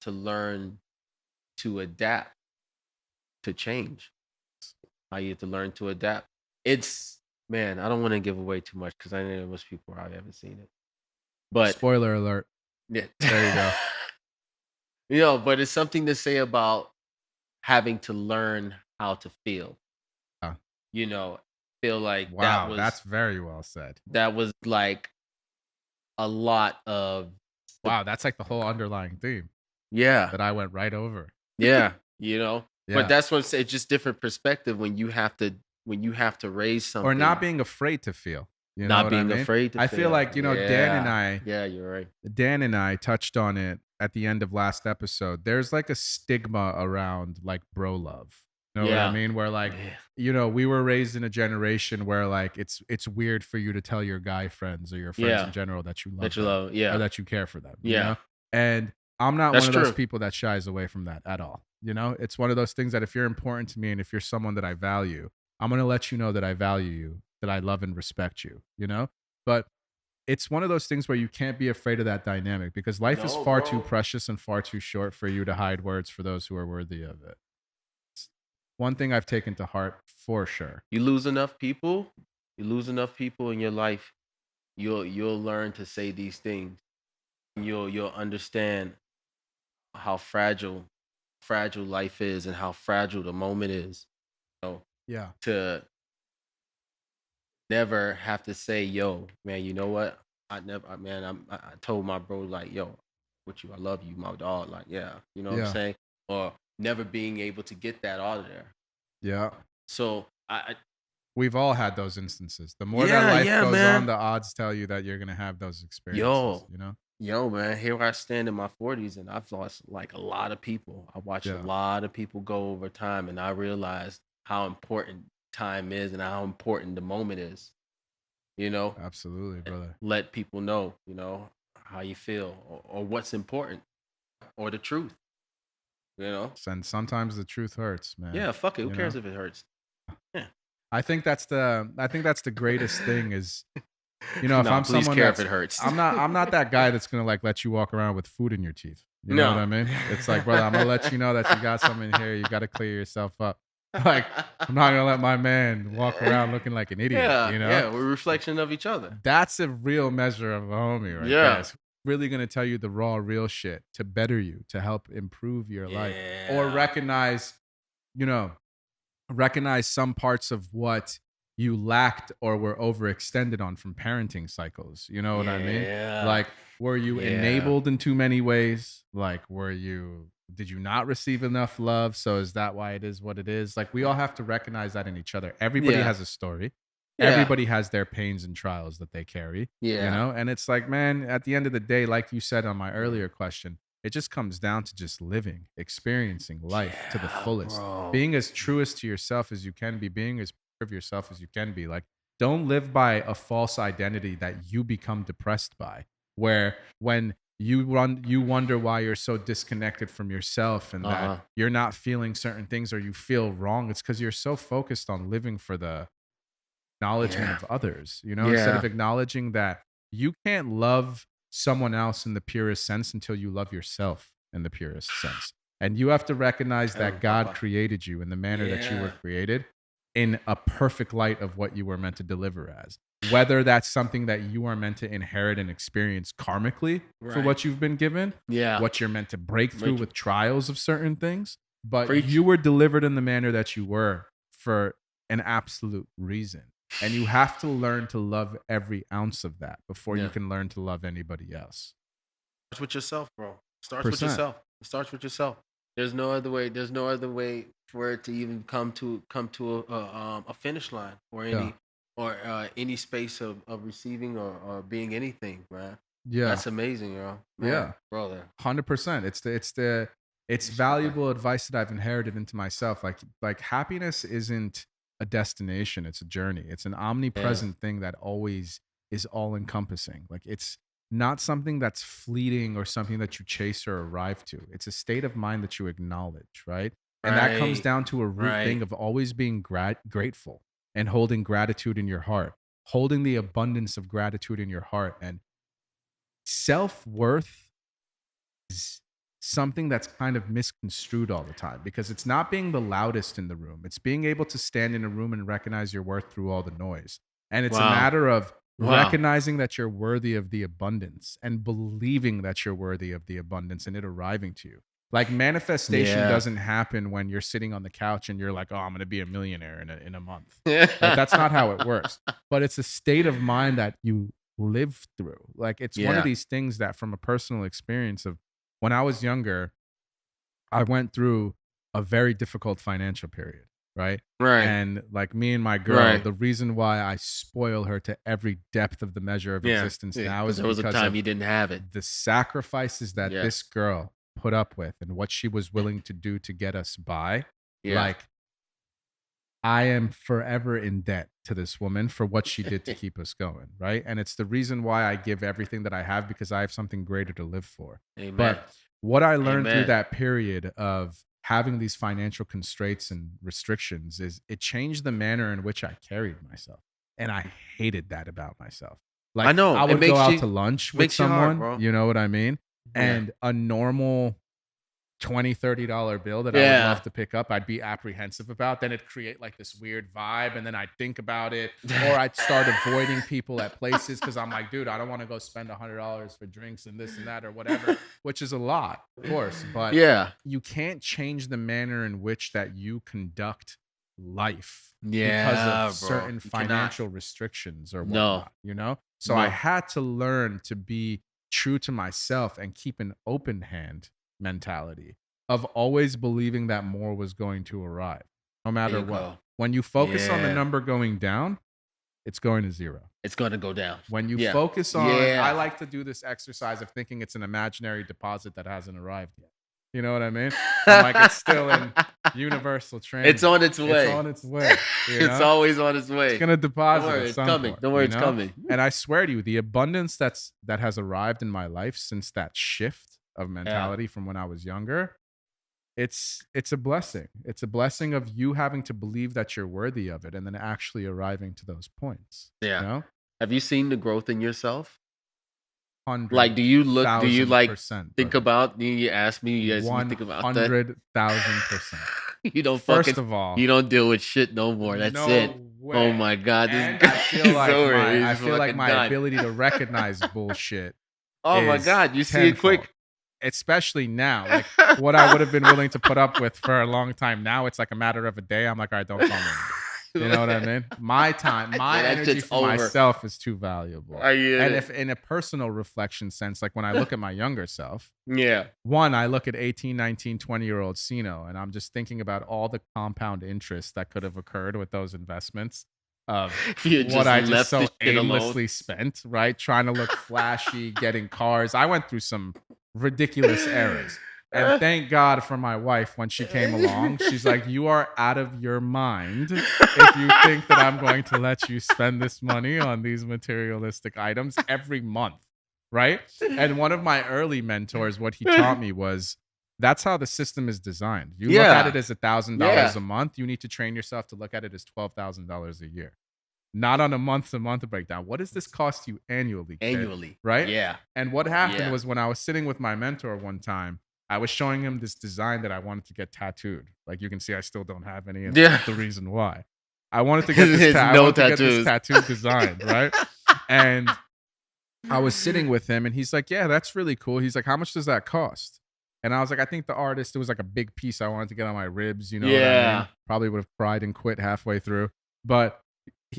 Speaker 2: to learn to adapt to change. How you have to learn to adapt. It's Man, I don't want to give away too much because I know most people probably haven't seen it. But
Speaker 1: Spoiler alert.
Speaker 2: yeah.
Speaker 1: There you go.
Speaker 2: But it's something to say about having to learn how to feel.
Speaker 1: Uh,
Speaker 2: You know, feel like
Speaker 1: wow, that's very well said.
Speaker 2: that was like a lot of the
Speaker 1: Wow, that's like the whole underlying theme
Speaker 2: yeah,
Speaker 1: that I went right over.
Speaker 2: yeah, but
Speaker 1: Yeah.
Speaker 2: that's what it's just different perspective when you have to raise
Speaker 1: Or not
Speaker 2: something,
Speaker 1: being afraid to feel. You know
Speaker 2: not
Speaker 1: what I
Speaker 2: being
Speaker 1: mean?
Speaker 2: afraid to
Speaker 1: I feel
Speaker 2: fail.
Speaker 1: like,
Speaker 2: Yeah. Yeah, you're right.
Speaker 1: Dan and I touched on it at the end of last episode. There's like a stigma around like bro love. You know what I
Speaker 2: Yeah.
Speaker 1: mean? Where like,
Speaker 2: Yeah.
Speaker 1: we were raised in a generation where like it's weird for you to tell your guy friends or your friends in
Speaker 2: Yeah.
Speaker 1: general that you
Speaker 2: That
Speaker 1: love
Speaker 2: you
Speaker 1: them
Speaker 2: love.
Speaker 1: or
Speaker 2: Yeah.
Speaker 1: that you care for them,
Speaker 2: Yeah.
Speaker 1: And I'm not
Speaker 2: That's
Speaker 1: one of those
Speaker 2: true.
Speaker 1: people that shies away from that at all. It's one of those things that if you're important to me and if you're someone that I value, I'm going to let you know that I value you, that I love and respect you. But it's one of those things where you can't be afraid of that dynamic because life is
Speaker 2: No,
Speaker 1: far too
Speaker 2: bro.
Speaker 1: precious and far too short for you to hide words for those who are worthy of it. It's one thing I've taken to heart for sure.
Speaker 2: You lose enough people in your life, you'll learn to say these things. You'll understand how fragile life is and how fragile the moment is. You know,
Speaker 1: Yeah.
Speaker 2: to never have to say, "Yo, man, you know what? I told my bro like, yo, with you, I love you, my dog." Like, yeah, you know what I'm
Speaker 1: Yeah.
Speaker 2: saying? Or never being able to get that out of there.
Speaker 1: Yeah.
Speaker 2: So
Speaker 1: We've all had those instances. The more that
Speaker 2: yeah,
Speaker 1: life
Speaker 2: yeah,
Speaker 1: goes on,
Speaker 2: man.
Speaker 1: the odds tell you that you're going to have those experiences,
Speaker 2: Yo,
Speaker 1: you know?
Speaker 2: man, here I stand in my 40s and I've lost like a lot of people. I watched a
Speaker 1: Yeah.
Speaker 2: lot of people go over time and I realized how important time is and how important the moment is. You know,
Speaker 1: Absolutely, brother.
Speaker 2: let people know, how you feel or what's important or the truth. You know,
Speaker 1: And sometimes the truth hurts, man.
Speaker 2: yeah, fuck it. Who
Speaker 1: You know?
Speaker 2: cares if it hurts? Yeah.
Speaker 1: I think that's the greatest thing is, if
Speaker 2: No,
Speaker 1: I'm
Speaker 2: please
Speaker 1: someone
Speaker 2: care if
Speaker 1: that's
Speaker 2: it hurts.
Speaker 1: I'm not that guy that's gonna like let you walk around with food in your teeth. You know what
Speaker 2: No.
Speaker 1: I mean? It's like, brother, I'm gonna let you know that you got something in here. You gotta clear yourself up. Like, I'm not gonna let my man walk around looking like an idiot,
Speaker 2: Yeah,
Speaker 1: you know?
Speaker 2: yeah, we're a reflection of each other.
Speaker 1: That's a real measure of a homie right there.
Speaker 2: Yeah.
Speaker 1: It's really gonna tell you the raw, real shit to better you, to help improve your life. Or
Speaker 2: Yeah.
Speaker 1: you know, recognize some parts of what you lacked or were overextended on from parenting cycles. You know what I mean?
Speaker 2: Yeah.
Speaker 1: Like, were you
Speaker 2: Yeah.
Speaker 1: enabled in too many ways? Like, did you not receive enough love? So is that why it is what it is? Like, we all have to recognize that in each other. Everybody
Speaker 2: Yeah.
Speaker 1: has a story.
Speaker 2: Yeah.
Speaker 1: Everybody has their pains and trials that they carry,
Speaker 2: Yeah.
Speaker 1: and it's like, man, at the end of the day, like you said on my earlier question, it just comes down to just living, experiencing life to the
Speaker 2: Yeah,
Speaker 1: fullest,
Speaker 2: bro.
Speaker 1: being as truest to yourself as you can be, being as pure of yourself as you can be. Like, don't live by a false identity that you become depressed by, where when you wonder why you're so disconnected from yourself and that
Speaker 2: Uh-huh.
Speaker 1: you're not feeling certain things or you feel wrong. It's because you're so focused on living for the acknowledgement
Speaker 2: Yeah.
Speaker 1: of others, instead of
Speaker 2: Yeah.
Speaker 1: acknowledging that you can't love someone else in the purest sense until you love yourself in the purest sense. And you have to recognize
Speaker 2: Tell
Speaker 1: that
Speaker 2: 'em,
Speaker 1: God
Speaker 2: Papa.
Speaker 1: created you in the manner that you were
Speaker 2: Yeah.
Speaker 1: created in a perfect light of what you were meant to deliver as. Whether that's something that you are meant to inherit and experience karmically for
Speaker 2: Right.
Speaker 1: what you've been given,
Speaker 2: Yeah.
Speaker 1: what you're meant to break through
Speaker 2: Make it
Speaker 1: with trials of certain things, but
Speaker 2: preach.
Speaker 1: you were delivered in the manner that you were for an absolute reason. And you have to learn to love every ounce of that before you
Speaker 2: Yeah.
Speaker 1: can learn to love anybody else.
Speaker 2: Starts with yourself, bro. Starts with
Speaker 1: Percent.
Speaker 2: yourself. It starts with yourself. There's no other way. There's no other way for it to even come to a finish line or
Speaker 1: Yeah.
Speaker 2: any space of receiving or being anything, man.
Speaker 1: Yeah.
Speaker 2: That's amazing, man,
Speaker 1: Yeah.
Speaker 2: brother.
Speaker 1: 100%. It's
Speaker 2: It's like,
Speaker 1: valuable advice that I've inherited into myself. Like happiness isn't a destination, it's a journey. It's an
Speaker 2: yeah,
Speaker 1: omnipresent thing that always is all encompassing. Like, it's not something that's fleeting or something that you chase or arrive to. It's a state of mind that you acknowledge, right? And that comes
Speaker 2: right,
Speaker 1: down to a root thing
Speaker 2: right.
Speaker 1: of always being grateful and holding gratitude in your heart, holding the abundance of gratitude in your heart. And self-worth is something that's kind of misconstrued all the time because it's not being the loudest in the room. It's being able to stand in a room and recognize your worth through all the noise. And it's a
Speaker 2: Wow,
Speaker 1: matter of
Speaker 2: wow.
Speaker 1: recognizing that you're worthy of the abundance and believing that you're worthy of the abundance and it arriving to you. Like, manifestation
Speaker 2: Yeah.
Speaker 1: doesn't happen when you're sitting on the couch and you're like, "Oh, I'm going to be a millionaire in a month." Right? That's not how it works. But it's a state of mind that you live through. Like, it's one of
Speaker 2: Yeah.
Speaker 1: these things that, from a personal experience of when I was younger, I went through a very difficult financial period, right?
Speaker 2: Right.
Speaker 1: And like, me and my girl,
Speaker 2: Right.
Speaker 1: the reason why I spoil her to every depth of the measure of
Speaker 2: Yeah.
Speaker 1: existence
Speaker 2: Yeah.
Speaker 1: now
Speaker 2: Because
Speaker 1: is
Speaker 2: there was a
Speaker 1: because
Speaker 2: time
Speaker 1: of
Speaker 2: you didn't have it.
Speaker 1: the sacrifices that
Speaker 2: Yeah.
Speaker 1: this girl put up with and what she was willing to do to get us by.
Speaker 2: Yeah.
Speaker 1: Like, I am forever in debt to this woman for what she did to keep us going, right? And it's the reason why I give everything that I have, because I have something greater to live for.
Speaker 2: Amen.
Speaker 1: But what I learned through
Speaker 2: Amen.
Speaker 1: that period of having these financial constraints and restrictions is it changed the manner in which I carried myself. And I hated that about myself.
Speaker 2: I
Speaker 1: Like,
Speaker 2: know.
Speaker 1: I
Speaker 2: It
Speaker 1: would go out to lunch with
Speaker 2: makes you hard,
Speaker 1: someone,
Speaker 2: bro.
Speaker 1: you know what I mean?
Speaker 2: Yeah.
Speaker 1: And a normal $20-$30 bill that I would
Speaker 2: Yeah.
Speaker 1: love to pick up, I'd be apprehensive about. Then it'd create like this weird vibe, and then I'd think about it, or I'd start avoiding people at places because I'm like, dude, I don't want to go spend $100 for drinks and this and that or whatever, which is a lot, of course. But
Speaker 2: Yeah.
Speaker 1: you can't change the manner in which that you conduct life because of
Speaker 2: Yeah, bro.
Speaker 1: certain
Speaker 2: You cannot.
Speaker 1: financial restrictions or
Speaker 2: No.
Speaker 1: whatnot. So I
Speaker 2: No.
Speaker 1: had to learn to be true to myself and keep an open hand mentality of always believing that more was going to arrive, no
Speaker 2: There
Speaker 1: matter
Speaker 2: you
Speaker 1: what.
Speaker 2: go.
Speaker 1: When you focus on the
Speaker 2: Yeah.
Speaker 1: number going down, it's going to zero.
Speaker 2: It's gonna go down.
Speaker 1: When you
Speaker 2: Yeah.
Speaker 1: focus on, I
Speaker 2: Yeah.
Speaker 1: like to do this exercise of thinking it's an imaginary deposit that hasn't arrived yet. You know what I mean? I'm like, it's still in universal
Speaker 2: It's
Speaker 1: transit.
Speaker 2: on its
Speaker 1: It's
Speaker 2: way.
Speaker 1: on its way. You
Speaker 2: It's
Speaker 1: know?
Speaker 2: always on its
Speaker 1: It's
Speaker 2: way.
Speaker 1: gonna
Speaker 2: Don't
Speaker 1: deposit
Speaker 2: worry,
Speaker 1: at
Speaker 2: it's
Speaker 1: some
Speaker 2: coming.
Speaker 1: point.
Speaker 2: Don't worry,
Speaker 1: You
Speaker 2: it's
Speaker 1: know?
Speaker 2: coming.
Speaker 1: And I swear to you, the abundance that has arrived in my life since that shift of
Speaker 2: Yeah.
Speaker 1: mentality from when I was younger, it's a blessing. It's a blessing of you having to believe that you're worthy of it and then actually arriving to those points. You
Speaker 2: Yeah.
Speaker 1: know?
Speaker 2: Have you seen the growth in yourself? Like,
Speaker 1: Hundred
Speaker 2: do you
Speaker 1: thousand
Speaker 2: like
Speaker 1: percent,
Speaker 2: think
Speaker 1: brother.
Speaker 2: about, you ask me, you
Speaker 1: One
Speaker 2: think about that?
Speaker 1: 100,000%.
Speaker 2: You don't
Speaker 1: First
Speaker 2: fucking,
Speaker 1: of all,
Speaker 2: you don't deal with shit no more. That's it.
Speaker 1: no
Speaker 2: Oh
Speaker 1: way.
Speaker 2: my God, this
Speaker 1: And
Speaker 2: guy
Speaker 1: I feel
Speaker 2: is
Speaker 1: like
Speaker 2: over.
Speaker 1: my
Speaker 2: He's fucking done.
Speaker 1: ability to recognize bullshit
Speaker 2: Oh my
Speaker 1: is
Speaker 2: God, you see it
Speaker 1: tenfold.
Speaker 2: quick.
Speaker 1: Especially now. Like what I would have been willing to put up with for a long time. Now it's like a matter of a day. I'm like, all right, don't call me anymore. You know what I mean? My time, my
Speaker 2: That
Speaker 1: energy
Speaker 2: shit's
Speaker 1: for
Speaker 2: over.
Speaker 1: myself is too valuable.
Speaker 2: I get
Speaker 1: And
Speaker 2: it.
Speaker 1: if in a personal reflection sense, like when I look at my younger self,
Speaker 2: Yeah.
Speaker 1: one, I look at 18, 19, 20-year-old Seeno, and I'm just thinking about all the compound interest that could have occurred with those investments of
Speaker 2: If you
Speaker 1: what
Speaker 2: just
Speaker 1: I just
Speaker 2: left
Speaker 1: so
Speaker 2: this shit alone.
Speaker 1: aimlessly spent, right? Trying to look flashy, getting cars. I went through some ridiculous eras. And thank God for my wife when she came along. She's like, you are out of your mind if you think that I'm going to let you spend this money on these materialistic items every month, right? And one of my early mentors, what he taught me was that's how the system is designed. You look at
Speaker 2: Yeah.
Speaker 1: it as $1,000
Speaker 2: Yeah.
Speaker 1: a month. You need to train yourself to look at it as $12,000 a year. Not on a month-to-month breakdown. What does this cost you annually, kid?
Speaker 2: Annually.
Speaker 1: Right?
Speaker 2: Yeah.
Speaker 1: And what happened
Speaker 2: Yeah.
Speaker 1: was when I was sitting with my mentor one time, I was showing him this design that I wanted to get tattooed. Like you can see, I still don't have any. And
Speaker 2: Yeah.
Speaker 1: that's the reason why. I wanted to get this,
Speaker 2: There's
Speaker 1: I
Speaker 2: no
Speaker 1: wanted to get this
Speaker 2: tattoos.
Speaker 1: tattoo designed, right? And I was sitting with him and he's like, yeah, that's really cool. He's like, how much does that cost? And I was like, I think the artist, it was like a big piece I wanted to get on my ribs, you know what I mean?
Speaker 2: Yeah.
Speaker 1: Probably would have cried and quit halfway through. But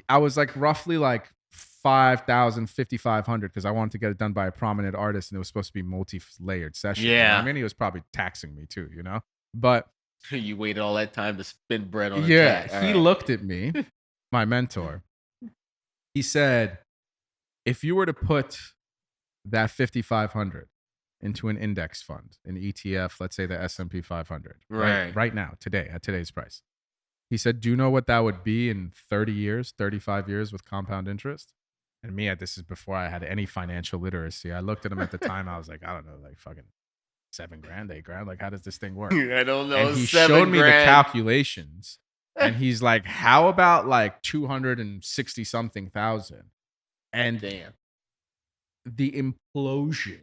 Speaker 1: I was like roughly like 5,000, 5,500 because I wanted to get it done by a prominent artist and it was supposed to be multi-layered session. You know what
Speaker 2: Yeah.
Speaker 1: I mean, he was probably taxing me too, you know? But
Speaker 2: You waited all that time to spin bread on a
Speaker 1: yeah,
Speaker 2: tat. All
Speaker 1: he
Speaker 2: right.
Speaker 1: looked at me, my mentor. He said, if you were to put that 5,500 into an index fund, an ETF, let's say the S&P 500,
Speaker 2: Right.
Speaker 1: right now, today, at today's price. He said, do you know what that would be in 30 years, 35 years with compound interest? And me, this is before I had any financial literacy. I looked at him at the time. I was like, I don't know, like fucking $7,000, $8,000. Like, how does this thing work?
Speaker 2: I don't know.
Speaker 1: And he
Speaker 2: 7
Speaker 1: showed me the
Speaker 2: grand.
Speaker 1: calculations. And he's like, how about like 260 something thousand? And
Speaker 2: Damn.
Speaker 1: the implosion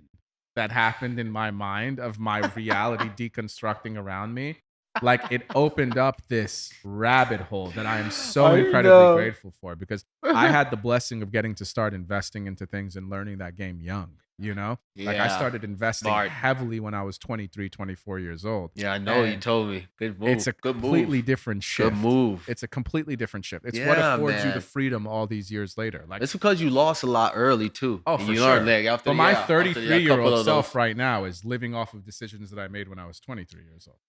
Speaker 1: that happened in my mind of my reality deconstructing around me, like it opened up this rabbit hole that I am so
Speaker 2: I
Speaker 1: incredibly
Speaker 2: know.
Speaker 1: grateful for because I had the blessing of getting to start investing into things and learning that game young, you know? Like I
Speaker 2: Yeah.
Speaker 1: started investing
Speaker 2: Smart.
Speaker 1: heavily when I was 23, 24 years old.
Speaker 2: Yeah, I know. You
Speaker 1: And
Speaker 2: told me. Good move.
Speaker 1: It's a
Speaker 2: Good
Speaker 1: completely
Speaker 2: move.
Speaker 1: different shift.
Speaker 2: Good move.
Speaker 1: It's a completely different shift. It's what
Speaker 2: Yeah,
Speaker 1: affords you the
Speaker 2: man.
Speaker 1: freedom all these years later. Like,
Speaker 2: It's because you lost a lot early too.
Speaker 1: oh,
Speaker 2: And
Speaker 1: for
Speaker 2: you
Speaker 1: sure.
Speaker 2: learned that after,
Speaker 1: But my
Speaker 2: yeah, after a couple
Speaker 1: 33-year-old
Speaker 2: of
Speaker 1: self
Speaker 2: those.
Speaker 1: right now is living off of decisions that I made when I was 23 years old.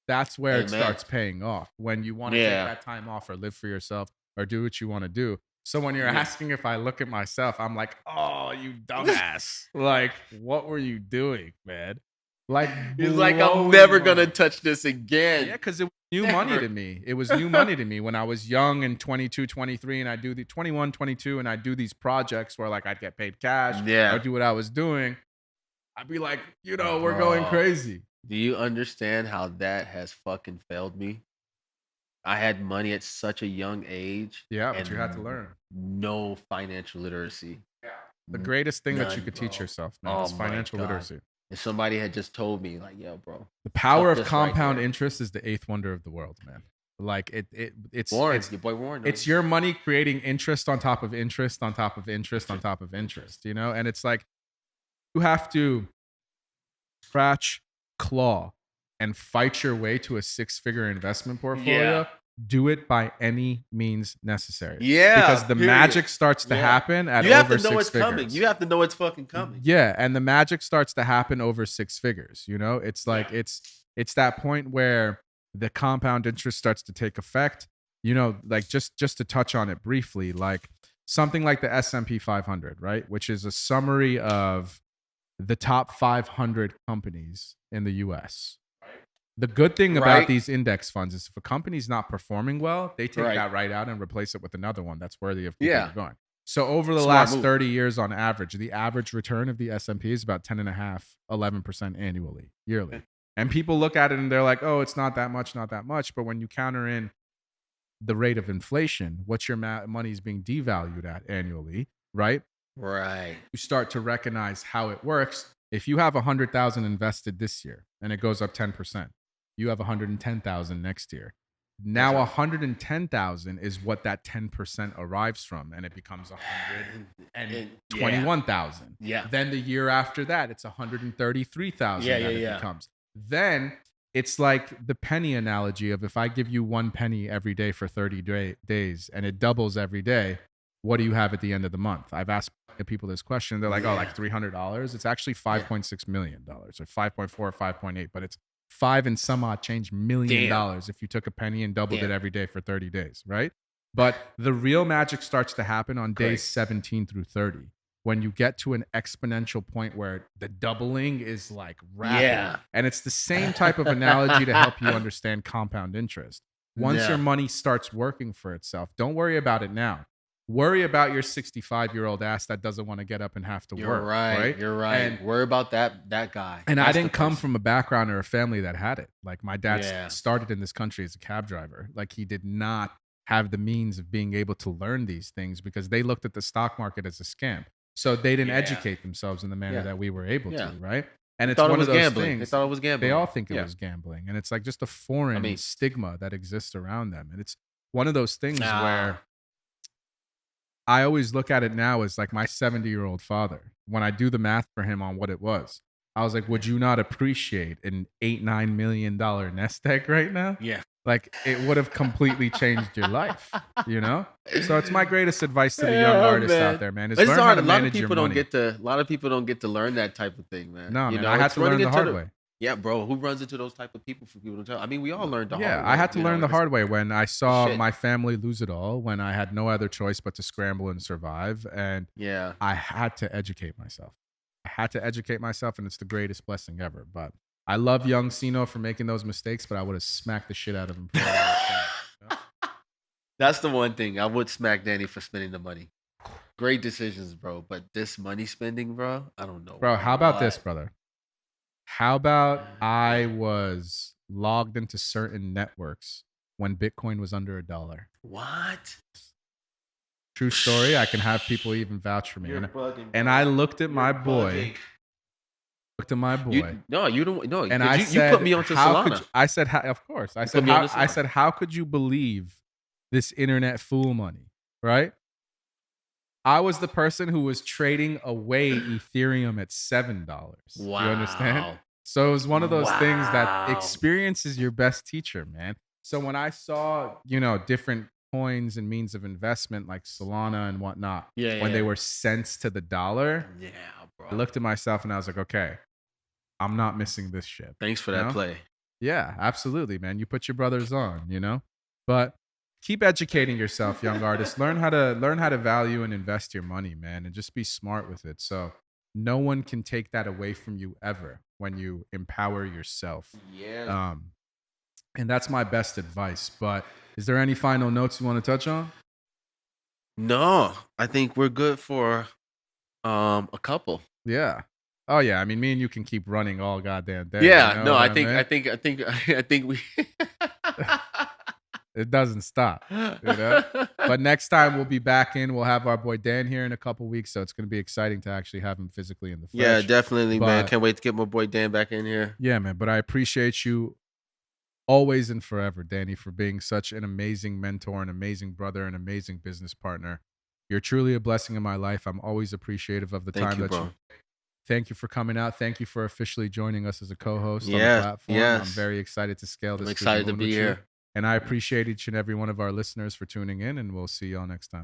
Speaker 1: That's where it
Speaker 2: Amen.
Speaker 1: starts paying off. When you want to
Speaker 2: Yeah.
Speaker 1: take that time off or live for yourself or do what you want to do. So when you're
Speaker 2: Yeah.
Speaker 1: asking if I look at myself, I'm like, oh, you dumbass. Like, what were you doing, man? Like,
Speaker 2: He's like, I'm
Speaker 1: blowing
Speaker 2: never
Speaker 1: my-
Speaker 2: gonna touch this again.
Speaker 1: Yeah, because it was new money
Speaker 2: Never.
Speaker 1: to me. It was new money to me when I was young and 22, 23, and I do the 21, 22, and I do these projects where like I'd get paid cash
Speaker 2: Yeah.
Speaker 1: or do what I was doing. I'd be like, you know, we're going
Speaker 2: Bro.
Speaker 1: crazy.
Speaker 2: Do you understand how that has fucking failed me? I had money at such a young age.
Speaker 1: Yeah, but
Speaker 2: and
Speaker 1: you had to learn.
Speaker 2: No financial literacy.
Speaker 1: The greatest thing that you
Speaker 2: None,
Speaker 1: could teach
Speaker 2: bro.
Speaker 1: yourself, man,
Speaker 2: Oh
Speaker 1: is
Speaker 2: my
Speaker 1: financial
Speaker 2: God.
Speaker 1: literacy.
Speaker 2: If somebody had just told me, like, yo, bro,
Speaker 1: The power
Speaker 2: Fuck
Speaker 1: of
Speaker 2: this right
Speaker 1: compound
Speaker 2: here.
Speaker 1: interest is the eighth wonder of the world, man. Like it's
Speaker 2: Warren,
Speaker 1: it's
Speaker 2: your boy Warren.
Speaker 1: it's your money creating interest on top of interest on top of interest on top of interest, you know? And it's like you have to scratch, claw, and fight your way to a six-figure investment portfolio.
Speaker 2: Yeah.
Speaker 1: Do it by any means necessary.
Speaker 2: Yeah,
Speaker 1: Because the
Speaker 2: period.
Speaker 1: magic starts to
Speaker 2: Yeah.
Speaker 1: happen at
Speaker 2: You have
Speaker 1: over
Speaker 2: to know
Speaker 1: six
Speaker 2: it's
Speaker 1: figures.
Speaker 2: coming. You have to know it's fucking coming.
Speaker 1: Yeah, and the magic starts to happen over six figures. You know, it's like it's that point where the compound interest starts to take effect. You know, like just to touch on it briefly, like something like the S&P 500, right, which is a summary of the top 500 companies in the U.S. The good thing about
Speaker 2: Right?
Speaker 1: these index funds is if a company's not performing well, they take
Speaker 2: Right.
Speaker 1: that right out and replace it with another one that's worthy of keeping
Speaker 2: Yeah.
Speaker 1: it going. So over the
Speaker 2: Smart
Speaker 1: last
Speaker 2: move.
Speaker 1: 30 years on average, the average return of the S&P is about 10.5, 11% annually, yearly. And people look at it and they're like, oh, it's not that much, not that much. But when you counter in the rate of inflation, what your money is being devalued at annually, right?
Speaker 2: Right.
Speaker 1: You start to recognize how it works. If you have 100,000 invested this year and it goes up 10%, you have 110,000 next year. Now
Speaker 2: right.
Speaker 1: 110,000 is what that 10% arrives from, and it becomes 121,000.
Speaker 2: Yeah.
Speaker 1: Then the year after that, it's 133,000 that it becomes. Then it's like the penny analogy of if I give you 1 penny every day for 30 days and it doubles every day, what do you have at the end of the month? I've asked people this question. They're like, oh, like $300. It's actually $5.6 million or 5.4 or 5.8, but it's 5 and some odd change million dollars if you took a penny and doubled it every day for 30 days, right? But the real magic starts to happen on days 17 through 30 when you get to an exponential point where the doubling is like rapid.
Speaker 2: Yeah.
Speaker 1: And it's the same type of analogy to help you understand compound interest. Once your money starts working for itself, don't worry about it now. Worry about your 65-year-old ass that doesn't want to get up and have to work. Right.
Speaker 2: You're right. And worry about that guy.
Speaker 1: And I didn't come from a background or a family that had it. Like my dad started in this country as a cab driver. Like he did not have the means of being able to learn these things because they looked at the stock market as a scam. So they didn't educate themselves in the manner that we were able to, right? And it's one of those things.
Speaker 2: They thought it was gambling.
Speaker 1: They all think it was gambling. And it's like just a foreign stigma that exists around them. And it's one of those things where I always look at it now as like my 70-year-old father. When I do the math for him on what it was, I was like, would you not appreciate an $8-9 million nest egg right now?
Speaker 2: Yeah.
Speaker 1: Like it would have completely changed your life, you know? So it's my greatest advice to the young artists out there, man. Is learn how to manage your money.
Speaker 2: A lot of people don't get to learn that type of thing, man.
Speaker 1: No, man, I had to learn the hard way.
Speaker 2: Yeah, bro. Who runs into those type of people for people to tell? I mean, we all learned the hard way.
Speaker 1: Yeah, I had to learn the hard way when I saw my family lose it all, when I had no other choice but to scramble and survive. And I had to educate myself. And it's the greatest blessing ever. But I love young Seeno for making those mistakes, but I would have smacked the shit out of him.
Speaker 2: That's the one thing. I would smack Danny for spending the money. Great decisions, bro. But this money spending, bro, I don't know.
Speaker 1: Bro, how about this, brother? How about I was logged into certain networks when Bitcoin was under $1?
Speaker 2: What?
Speaker 1: True story. I can have people even vouch for me. And I looked at my boy. You don't. No.
Speaker 2: And you put me onto Solana.
Speaker 1: I said, of course. I said, how could you believe this internet fool money? Right? I was the person who was trading away Ethereum at $7.
Speaker 2: Wow.
Speaker 1: You understand? So it was one of those things that experience is your best teacher, man. So when I saw, different coins and means of investment like Solana and whatnot, when they were cents to the dollar,
Speaker 2: bro.
Speaker 1: I looked at myself and I was like, okay, I'm not missing this shit.
Speaker 2: Thanks for that play.
Speaker 1: Yeah, absolutely, man. You put your brothers on, but keep educating yourself, young artists. Learn how to value and invest your money, man, and just be smart with it. So no one can take that away from you ever when you empower yourself.
Speaker 2: Yeah.
Speaker 1: And that's my best advice. But is there any final notes you want to touch on?
Speaker 2: No, I think we're good for a couple.
Speaker 1: Yeah. Oh yeah. I mean, me and you can keep running all goddamn day.
Speaker 2: Yeah. No, I think we.
Speaker 1: It doesn't stop, But next time we'll be back in. We'll have our boy Dan here in a couple weeks, so it's going to be exciting to actually have him physically in the flesh.
Speaker 2: Yeah, definitely, man. Can't wait to get my boy Dan back in here.
Speaker 1: Yeah, man. But I appreciate you always and forever, Danny, for being such an amazing mentor, an amazing brother, an amazing business partner. You're truly a blessing in my life. I'm always appreciative of the time that you. Thank you for coming out. Thank you for officially joining us as a co-host on the platform. I'm very excited to scale this.
Speaker 2: I'm excited to be here.
Speaker 1: And I appreciate each and every one of our listeners for tuning in, and we'll see y'all next time.